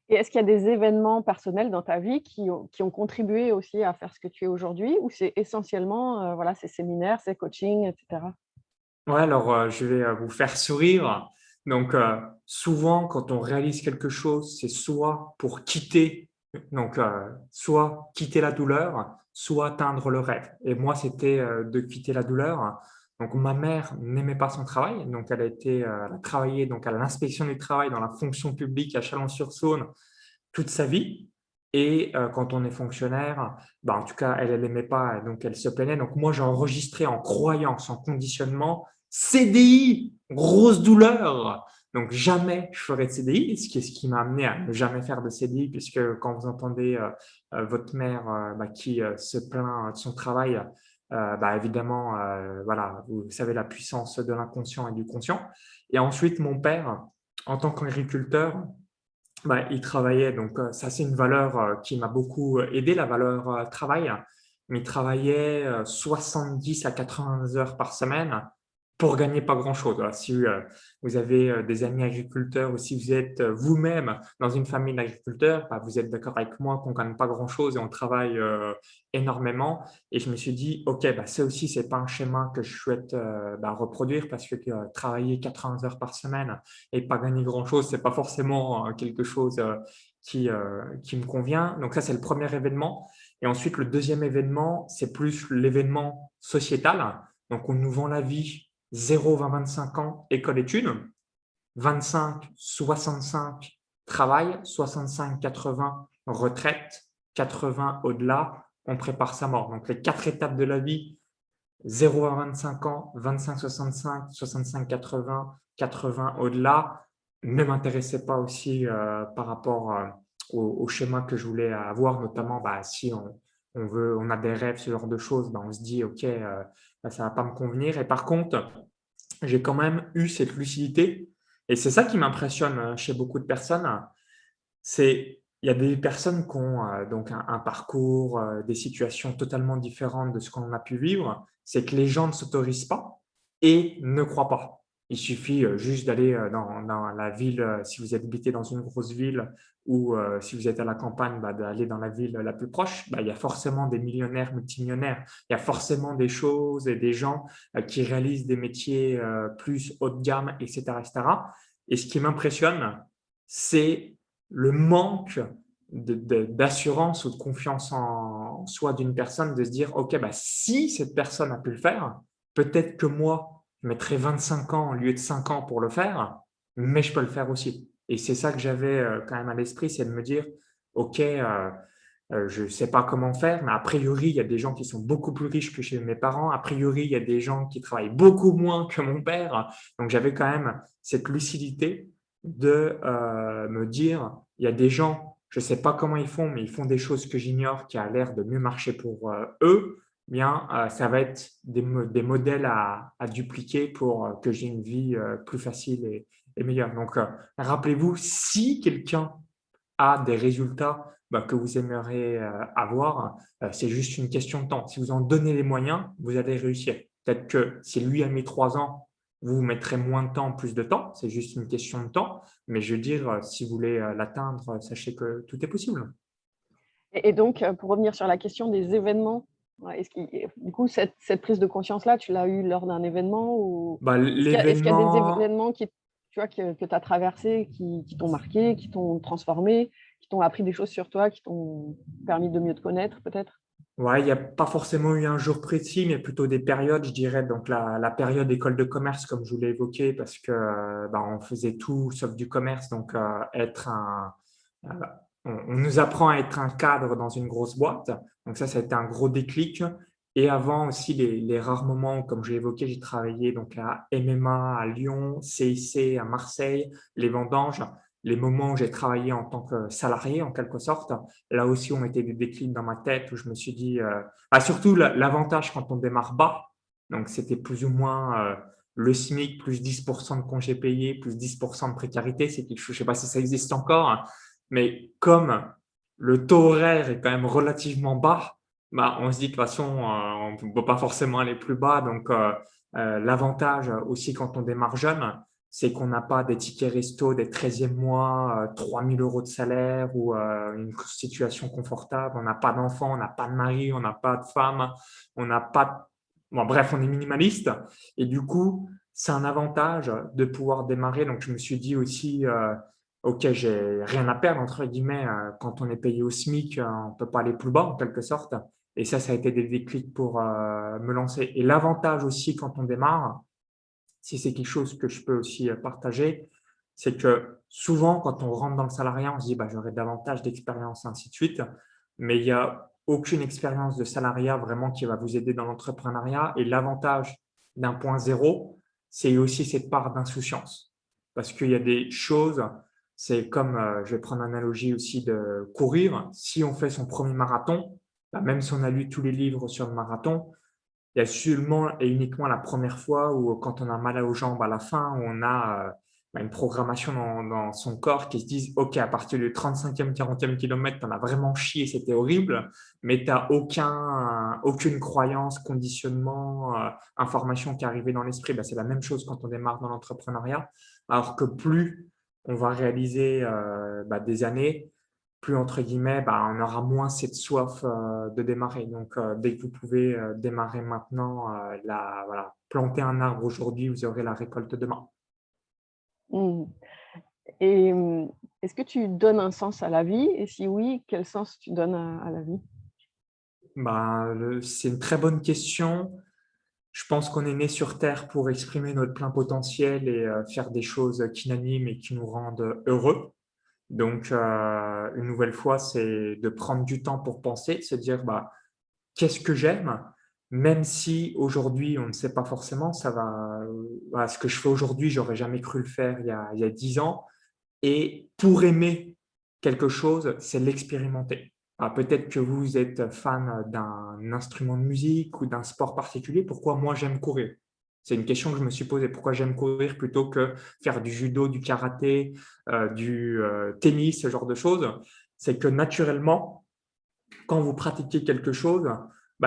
Et est-ce qu'il y a des événements personnels dans ta vie qui ont contribué aussi à faire ce que tu es aujourd'hui? Ou c'est essentiellement, voilà, ces séminaires, ces coachings et cetera? Ouais, alors, je vais, vous faire sourire. Donc, souvent, quand on réalise quelque chose, c'est soit pour quitter donc, soit quitter la douleur, soit atteindre le rêve et moi, c'était, de quitter la douleur. Donc ma mère n'aimait pas son travail, donc elle a travaillé donc à l'inspection du travail dans la fonction publique à Chalon-sur-Saône toute sa vie et quand on est fonctionnaire, en tout cas, elle aimait pas, donc elle se plaignait. Donc moi, j'ai enregistré en croyance, en conditionnement: «CDI, grosse douleur!» Donc jamais je ferai de CDI, ce qui m'a amené à ne jamais faire de CDI puisque quand vous entendez, votre mère, qui, se plaint de son travail, évidemment, voilà, vous savez la puissance de l'inconscient et du conscient et ensuite mon père, en tant qu'agriculteur, il travaillait donc ça c'est une valeur, qui m'a beaucoup, aidé, la valeur, travail. Mais il travaillait, 70 à 80 heures par semaine pour gagner pas grand-chose. Voilà, si, vous avez, des amis agriculteurs ou si vous êtes, vous-même dans une famille d'agriculteurs, vous êtes d'accord avec moi qu'on gagne pas grand-chose et on travaille, énormément et je me suis dit: «OK, ça aussi c'est pas un schéma que je souhaite, reproduire parce que, travailler 80 heures par semaine et pas gagner grand-chose, c'est pas forcément, quelque chose, qui me convient. Donc ça, c'est le premier événement et ensuite le deuxième événement, c'est plus l'événement sociétal. Donc on nous vend la vie 0-25 ans, école-études, 25-65 travail, 65-80 retraite, 80 au-delà, on prépare sa mort. Donc les 4 étapes de la vie, 0 à 25 ans, 25-65, 65-80, 80 au-delà, ne m'intéressait pas aussi par rapport au schéma que je voulais avoir, notamment si on a des rêves, ce genre de choses, on se dit ok, ça va pas me convenir. Et par contre, j'ai quand même eu cette lucidité et c'est ça qui m'impressionne chez beaucoup de personnes, c'est il y a des personnes qui ont, donc un parcours, des situations totalement différentes de ce qu'on a pu vivre. C'est que les gens ne s'autorisent pas et ne croient pas. Il suffit, juste d'aller, dans la ville, si vous habitez dans une grosse ville ou, si vous êtes à la campagne, d'aller dans la ville la plus proche. Il y a forcément des millionnaires, multimillionnaires. Il y a forcément des choses et des gens, qui réalisent des métiers, plus haut de gamme et cetera et cetera. Et ce qui m'impressionne, c'est le manque d'assurance ou de confiance en soi d'une personne, de se dire: «OK, si cette personne a pu le faire, peut-être que moi, je mettrai 25 ans au lieu de 5 ans pour le faire, mais je peux le faire aussi» et c'est ça que j'avais, quand même à l'esprit, c'est de me dire: «OK, Je ne sais pas comment faire, mais a priori, il y a des gens qui sont beaucoup plus riches que chez mes parents. A priori, il y a des gens qui travaillent beaucoup moins que mon père. Donc, j'avais quand même cette lucidité de me dire, il y a des gens, je ne sais pas comment ils font, mais ils font des choses que j'ignore qui a l'air de mieux marcher pour eux. Bien, ça va être des modèles à dupliquer pour que j'ai une vie plus facile et meilleure. Donc, rappelez-vous, si quelqu'un a des résultats que vous aimeriez avoir, c'est juste une question de temps. Si vous en donnez les moyens, vous allez réussir. Peut-être que si lui a mis 3 ans, vous mettrez moins de temps, plus de temps. C'est juste une question de temps. Mais je veux dire, si vous voulez l'atteindre, sachez que tout est possible. Et donc, pour revenir sur la question des événements, ouais, est-ce qu'il du coup, cette prise de conscience-là, tu l'as eue lors d'un événement ou est-ce qu'il y a des L'événement, événements qui, tu vois, que tu as traversés, qui t'ont marqué, qui t'ont transformé, qui t'ont appris des choses sur toi, qui t'ont permis de mieux te connaître peut-être? ouais, il n'y a pas forcément eu un jour précis, mais plutôt des périodes, je dirais. Donc, la période école de commerce, comme je vous l'ai évoqué, parce que on faisait tout sauf du commerce. Donc, euh, on nous apprend à être un cadre dans une grosse boîte. Donc, ça a été un gros déclic. Et avant aussi, les rares moments, comme je l'ai évoqué, j'ai travaillé donc à MMA à Lyon, CIC à Marseille, les vendanges. Les moments où j'ai travaillé en tant que salarié, en quelque sorte, là aussi ont été des déclics dans ma tête où je me suis dit, surtout l'avantage quand on démarre bas, donc c'était plus ou moins le SMIC plus 10% de congés payés, plus 10% de précarité, c'est quelque chose, je ne sais pas si ça existe encore, hein, mais comme le taux horaire est quand même relativement bas, on se dit de toute façon, on ne peut pas forcément aller plus bas, donc l'avantage aussi quand on démarre jeune, c'est qu'on n'a pas des tickets resto des 13e mois, 3 000 € de salaire ou une situation confortable. On n'a pas d'enfant, on n'a pas de mari, on n'a pas de femme, on n'a pas de... Bon, bref, on est minimaliste. Et du coup, c'est un avantage de pouvoir démarrer. Donc, je me suis dit aussi, OK, j'ai rien à perdre, entre guillemets. Quand on est payé au SMIC, on ne peut pas aller plus bas, en quelque sorte. Et ça a été des déclics pour me lancer. Et l'avantage aussi, quand on démarre, si c'est quelque chose que je peux aussi partager, c'est que souvent, quand on rentre dans le salariat, on se dit j'aurai davantage d'expérience, ainsi de suite. Mais il n'y a aucune expérience de salariat vraiment qui va vous aider dans l'entrepreneuriat. Et l'avantage d'un point zéro, c'est aussi cette part d'insouciance. Parce qu'il y a des choses, c'est comme, je vais prendre l'analogie aussi de courir. Si on fait son premier marathon, même si on a lu tous les livres sur le marathon, il y a seulement et uniquement la première fois où, quand on a mal aux jambes à la fin, où on a une programmation dans son corps qui se dit OK, à partir du 35e, 40e kilomètre, tu en as vraiment chié, c'était horrible, mais tu n'as aucune croyance, conditionnement, information qui est arrivée dans l'esprit. C'est la même chose quand on démarre dans l'entrepreneuriat, alors que plus on va réaliser des années, plus entre guillemets, on aura moins cette soif de démarrer. Donc, dès que vous pouvez démarrer maintenant, voilà, planter un arbre aujourd'hui, vous aurez la récolte demain. Mmh. Et est-ce que tu donnes un sens à la vie? Et si oui, quel sens tu donnes à la vie? C'est une très bonne question. Je pense qu'on est né sur Terre pour exprimer notre plein potentiel et faire des choses qui nous animent et qui nous rendent heureux. Donc, une nouvelle fois, c'est de prendre du temps pour penser, de se dire qu'est-ce que j'aime? Même si aujourd'hui, on ne sait pas forcément, voilà, ce que je fais aujourd'hui, j'aurais jamais cru le faire il y a 10 ans. Et pour aimer quelque chose, c'est l'expérimenter. Peut-être que vous êtes fan d'un instrument de musique ou d'un sport particulier. Pourquoi moi j'aime courir? C'est une question que je me suis posée. Pourquoi j'aime courir plutôt que faire du judo, du karaté, du tennis, ce genre de choses? C'est que naturellement, quand vous pratiquez quelque chose,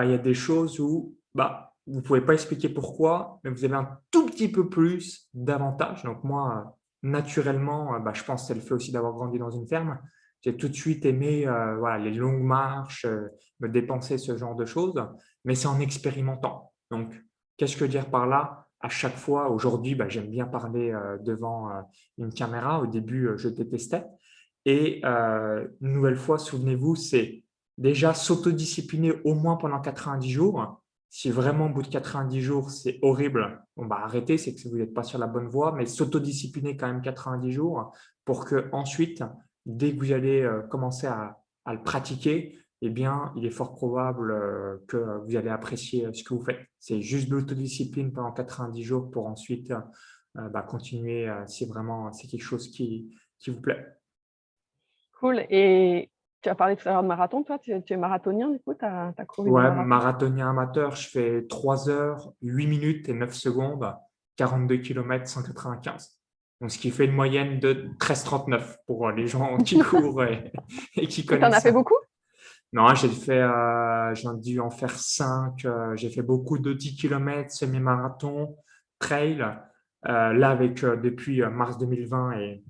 il y a des choses où vous ne pouvez pas expliquer pourquoi, mais vous avez un tout petit peu plus d'avantages. Donc moi, naturellement, je pense que c'est le fait aussi d'avoir grandi dans une ferme. J'ai tout de suite aimé voilà, les longues marches, me dépenser ce genre de choses, mais c'est en expérimentant. Donc, qu'est-ce que je veux dire par là? À chaque fois, aujourd'hui, j'aime bien parler devant une caméra. Au début, je détestais. Et une nouvelle fois, souvenez-vous, c'est déjà s'autodiscipliner au moins pendant 90 jours. Si vraiment au bout de 90 jours, c'est horrible, arrêtez, c'est que vous n'êtes pas sur la bonne voie, mais s'autodiscipliner quand même 90 jours pour que ensuite, dès que vous allez commencer à le pratiquer, eh bien, il est fort probable que vous allez apprécier ce que vous faites. C'est juste de l'autodiscipline pendant 90 jours pour ensuite continuer si vraiment c'est quelque chose qui vous plaît. Cool. Et tu as parlé tout à l'heure de marathon, toi, tu es marathonien du coup? Tu as couru des Ouais, marathons? marathonien amateur, je fais 3 heures, 8 minutes et 9 secondes, 42 km, 195. Donc, ce qui fait une moyenne de 13,39 pour les gens qui courent et qui Et tu en as connaissent fait ça. beaucoup? Non, j'ai dû en faire 5. J'ai fait beaucoup de 10 km, semi-marathon, trail. Là, depuis mars 2020 et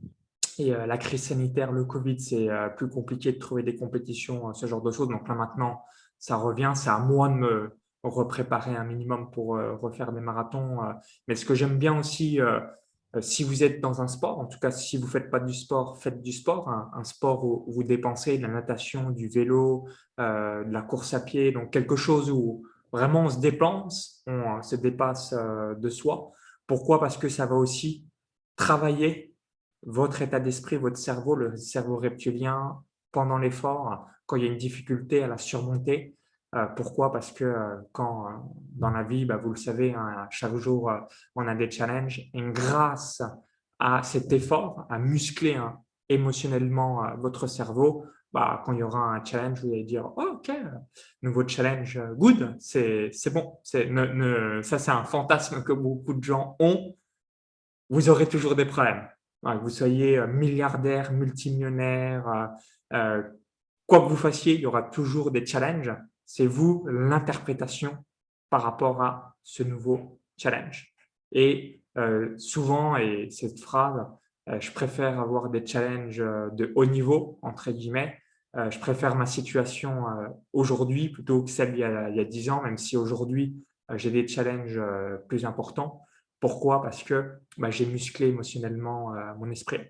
la crise sanitaire, le Covid, c'est plus compliqué de trouver des compétitions, ce genre de choses. Donc là, maintenant, ça revient. C'est à moi de me repréparer un minimum pour refaire des marathons. Mais ce que j'aime bien aussi, si vous êtes dans un sport, en tout cas, si vous ne faites pas du sport, faites du sport. Un sport où vous dépensez de la natation, du vélo, de la course à pied. Donc quelque chose où vraiment on se dépense, on se dépasse de soi. Pourquoi? Parce que ça va aussi travailler votre état d'esprit, votre cerveau, le cerveau reptilien, pendant l'effort, quand il y a une difficulté à la surmonter. Pourquoi? Parce que quand dans la vie, vous le savez, hein, chaque jour, on a des challenges. Et grâce à cet effort, à muscler émotionnellement votre cerveau, quand il y aura un challenge, vous allez dire: oh, OK, nouveau challenge, good, c'est bon. Ça, c'est un fantasme que beaucoup de gens ont. Vous aurez toujours des problèmes. Que vous soyez milliardaire, multimillionnaire, quoi que vous fassiez, il y aura toujours des challenges. C'est vous l'interprétation par rapport à ce nouveau challenge. Et souvent, et cette phrase, je préfère avoir des challenges de haut niveau, entre guillemets. Je préfère ma situation aujourd'hui plutôt que celle il y a 10 ans, même si aujourd'hui, j'ai des challenges plus importants. Pourquoi? Parce que j'ai musclé émotionnellement mon esprit.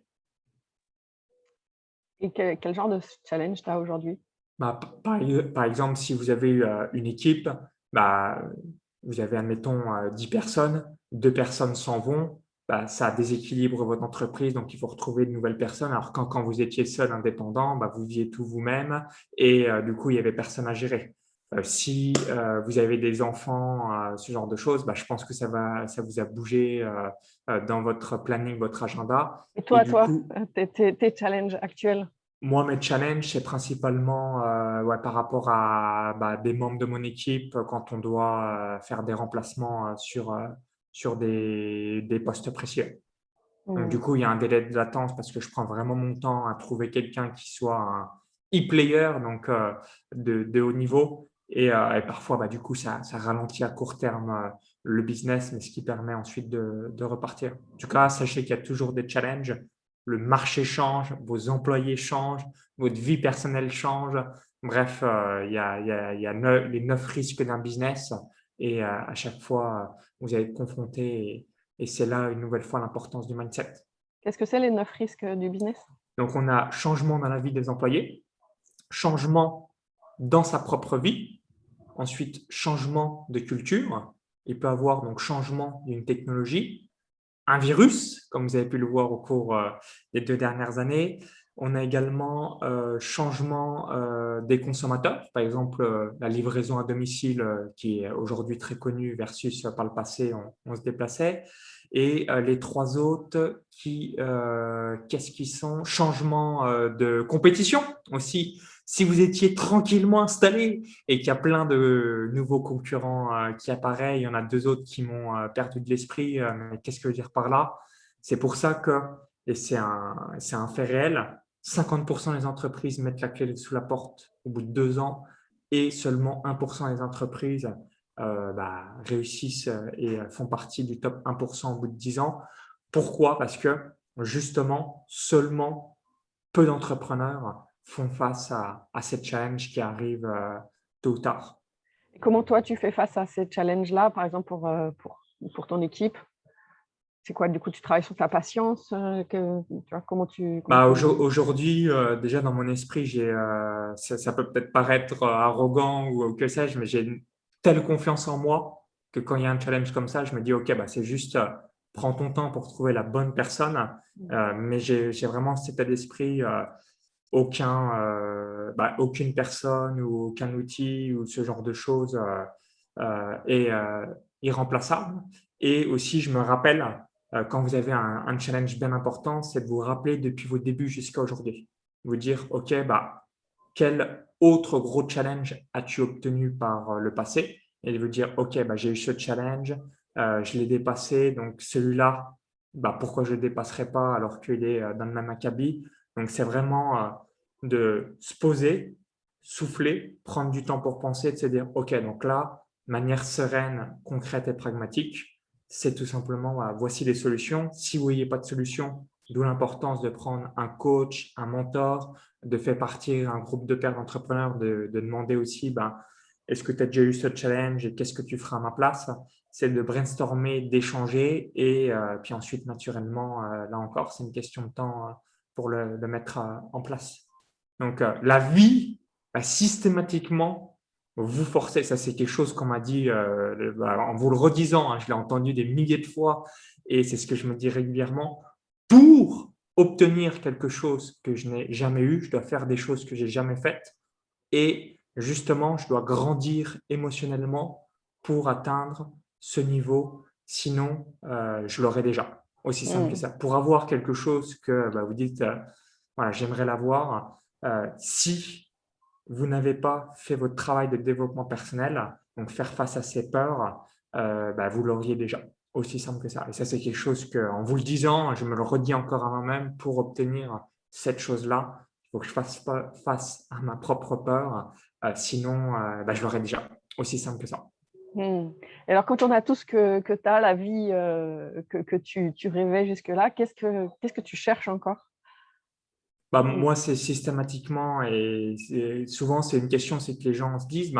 Et quel genre de challenge tu as aujourd'hui? Par exemple, si vous avez une équipe, bah, vous avez, admettons, 10 personnes, 2 personnes s'en vont, ça déséquilibre votre entreprise, donc il faut retrouver de nouvelles personnes. Alors quand vous étiez seul, indépendant, vous faisiez tout vous-même et du coup, il y avait personne à gérer. Si vous avez des enfants, ce genre de choses, je pense que ça vous a bougé dans votre planning, votre agenda Et et toi, du coup, tes challenges actuels? moi, mes challenges, c'est principalement par rapport à des membres de mon équipe quand on doit faire des remplacements sur des postes précieux. Donc, Mmh. du coup, il y a un délai de latence parce que je prends vraiment mon temps à trouver quelqu'un qui soit un e-player, donc de haut niveau. Et parfois, du coup, ça ralentit à court terme le business, mais ce qui permet ensuite de repartir. En tout cas, sachez qu'il y a toujours des challenges. Le marché change, vos employés changent, votre vie personnelle change. Bref, il y a les 9 risques d'un business et à chaque fois, vous allez être confronté et c'est là, une nouvelle fois, l'importance du mindset. Qu'est-ce que c'est les 9 risques du business? Donc, on a changement dans la vie des employés, changement dans sa propre vie, ensuite changement de culture. Il peut avoir donc changement d'une technologie, un virus, comme vous avez pu le voir au cours des 2 dernières années. On a également changement des consommateurs, par exemple la livraison à domicile qui est aujourd'hui très connue versus par le passé, on se déplaçait. Et les 3 autres qu'est-ce qu'ils sont? Changement de compétition aussi. Si vous étiez tranquillement installé et qu'il y a plein de nouveaux concurrents qui apparaissent, il y en a 2 autres qui m'ont perdu de l'esprit. Mais qu'est-ce que je veux dire par là? C'est pour ça que, et c'est un fait réel, 50% des entreprises mettent la clé sous la porte au bout de 2 ans et seulement 1% des entreprises réussissent et font partie du top 1% au bout de 10 ans. Pourquoi? Parce que justement, seulement peu d'entrepreneurs font face à ces challenges qui arrivent tôt ou tard. Et comment toi, tu fais face à ces challenges-là, par exemple pour ton équipe? C'est quoi, du coup, tu travailles sur ta patience, tu vois, comment tu Aujourd'hui, déjà dans mon esprit, ça peut peut-être paraître arrogant ou que sais-je, mais j'ai une telle confiance en moi que quand il y a un challenge comme ça, je me dis, OK, c'est juste, prends ton temps pour trouver la bonne personne. Mais j'ai vraiment cet état d'esprit. aucune personne ou aucun outil ou ce genre de choses est irremplaçable. Et aussi, je me rappelle, quand vous avez un challenge bien important, c'est de vous rappeler depuis vos débuts jusqu'à aujourd'hui. Vous dire, OK, quel autre gros challenge as-tu obtenu par le passé? Et de vous dire, OK, j'ai eu ce challenge, je l'ai dépassé, donc celui-là, pourquoi je ne le dépasserai pas alors qu'il est dans le même acabit? Donc, c'est vraiment de se poser, souffler, prendre du temps pour penser, de se dire, OK, donc là, de manière sereine, concrète et pragmatique, c'est tout simplement, voici les solutions. Si vous voyez pas de solution, d'où l'importance de prendre un coach, un mentor, de faire partir un groupe de pairs d'entrepreneurs, de demander aussi, est-ce que tu as déjà eu ce challenge et qu'est-ce que tu feras à ma place? C'est de brainstormer, d'échanger et puis ensuite, naturellement, là encore, c'est une question de temps pour le mettre en place. Donc, la vie, systématiquement, vous forcez, ça c'est quelque chose qu'on m'a dit en vous le redisant, hein, je l'ai entendu des milliers de fois et c'est ce que je me dis régulièrement, pour obtenir quelque chose que je n'ai jamais eu, je dois faire des choses que j'ai jamais faites et justement, je dois grandir émotionnellement pour atteindre ce niveau, sinon je l'aurais déjà. Aussi simple que Mmh. ça. Pour avoir quelque chose que vous dites, voilà, j'aimerais l'avoir, si vous n'avez pas fait votre travail de développement personnel, donc faire face à ces peurs, vous l'auriez déjà. Aussi simple que ça. Et ça, c'est quelque chose que, en vous le disant, je me le redis encore à moi-même, pour obtenir cette chose-là, il faut que je fasse pas face à ma propre peur, sinon je l'aurais déjà. Aussi simple que ça. Mmh. Et alors quand on a tout ce que tu as, la vie, que tu rêvais jusque-là, qu'est-ce que tu cherches encore? Mmh. Moi, c'est systématiquement et souvent, c'est une question, c'est que les gens se disent,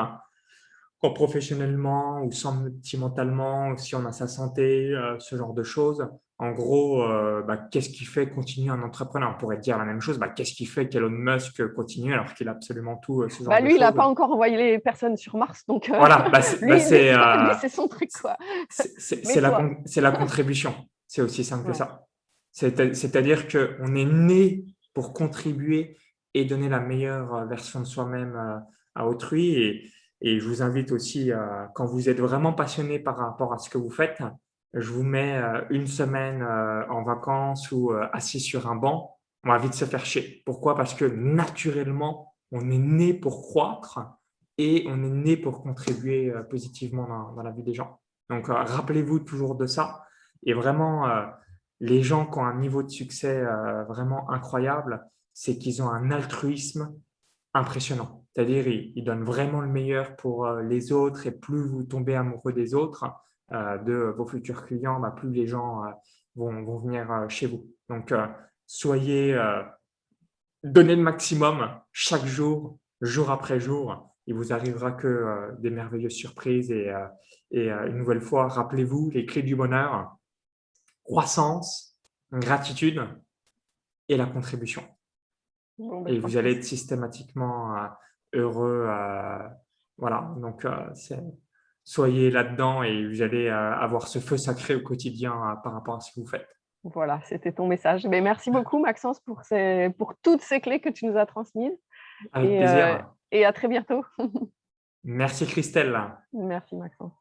quand professionnellement ou sentimentalement, ou si on a sa santé, ce genre de choses. En gros, qu'est-ce qui fait continuer un entrepreneur? On pourrait dire la même chose, qu'est-ce qui fait qu'Elon Musk continue alors qu'il a absolument tout, ce genre de Lui, il a choses? pas encore envoyé les personnes sur Mars, donc Voilà, lui, c'est son truc, quoi. Mais toi? c'est la contribution. C'est aussi simple que Ouais. ça. C'est-à-dire qu'on est né pour contribuer et donner la meilleure version de soi-même à autrui. Et je vous invite aussi, quand vous êtes vraiment passionné par rapport à ce que vous faites, je vous mets une semaine en vacances ou assis sur un banc. On va vite se faire chier. Pourquoi? Parce que naturellement, on est né pour croître et on est né pour contribuer positivement dans la vie des gens. Donc, rappelez-vous toujours de ça. Et vraiment, les gens qui ont un niveau de succès vraiment incroyable, c'est qu'ils ont un altruisme impressionnant. C'est-à-dire, ils donnent vraiment le meilleur pour les autres et plus vous tombez amoureux des autres, de vos futurs clients, plus les gens vont venir chez vous. Donc, donnez le maximum chaque jour, jour après jour. Il vous arrivera que des merveilleuses surprises et une nouvelle fois, rappelez-vous les clés du bonheur: croissance, gratitude et la contribution. Bon, je Et pense vous que allez être systématiquement heureux. Voilà, donc soyez là-dedans et vous allez avoir ce feu sacré au quotidien par rapport à ce que vous faites. voilà, c'était ton message. Mais merci beaucoup, Maxence, pour toutes ces clés que tu nous as transmises Avec et plaisir. et à très bientôt. Merci Christelle. Merci, Maxence.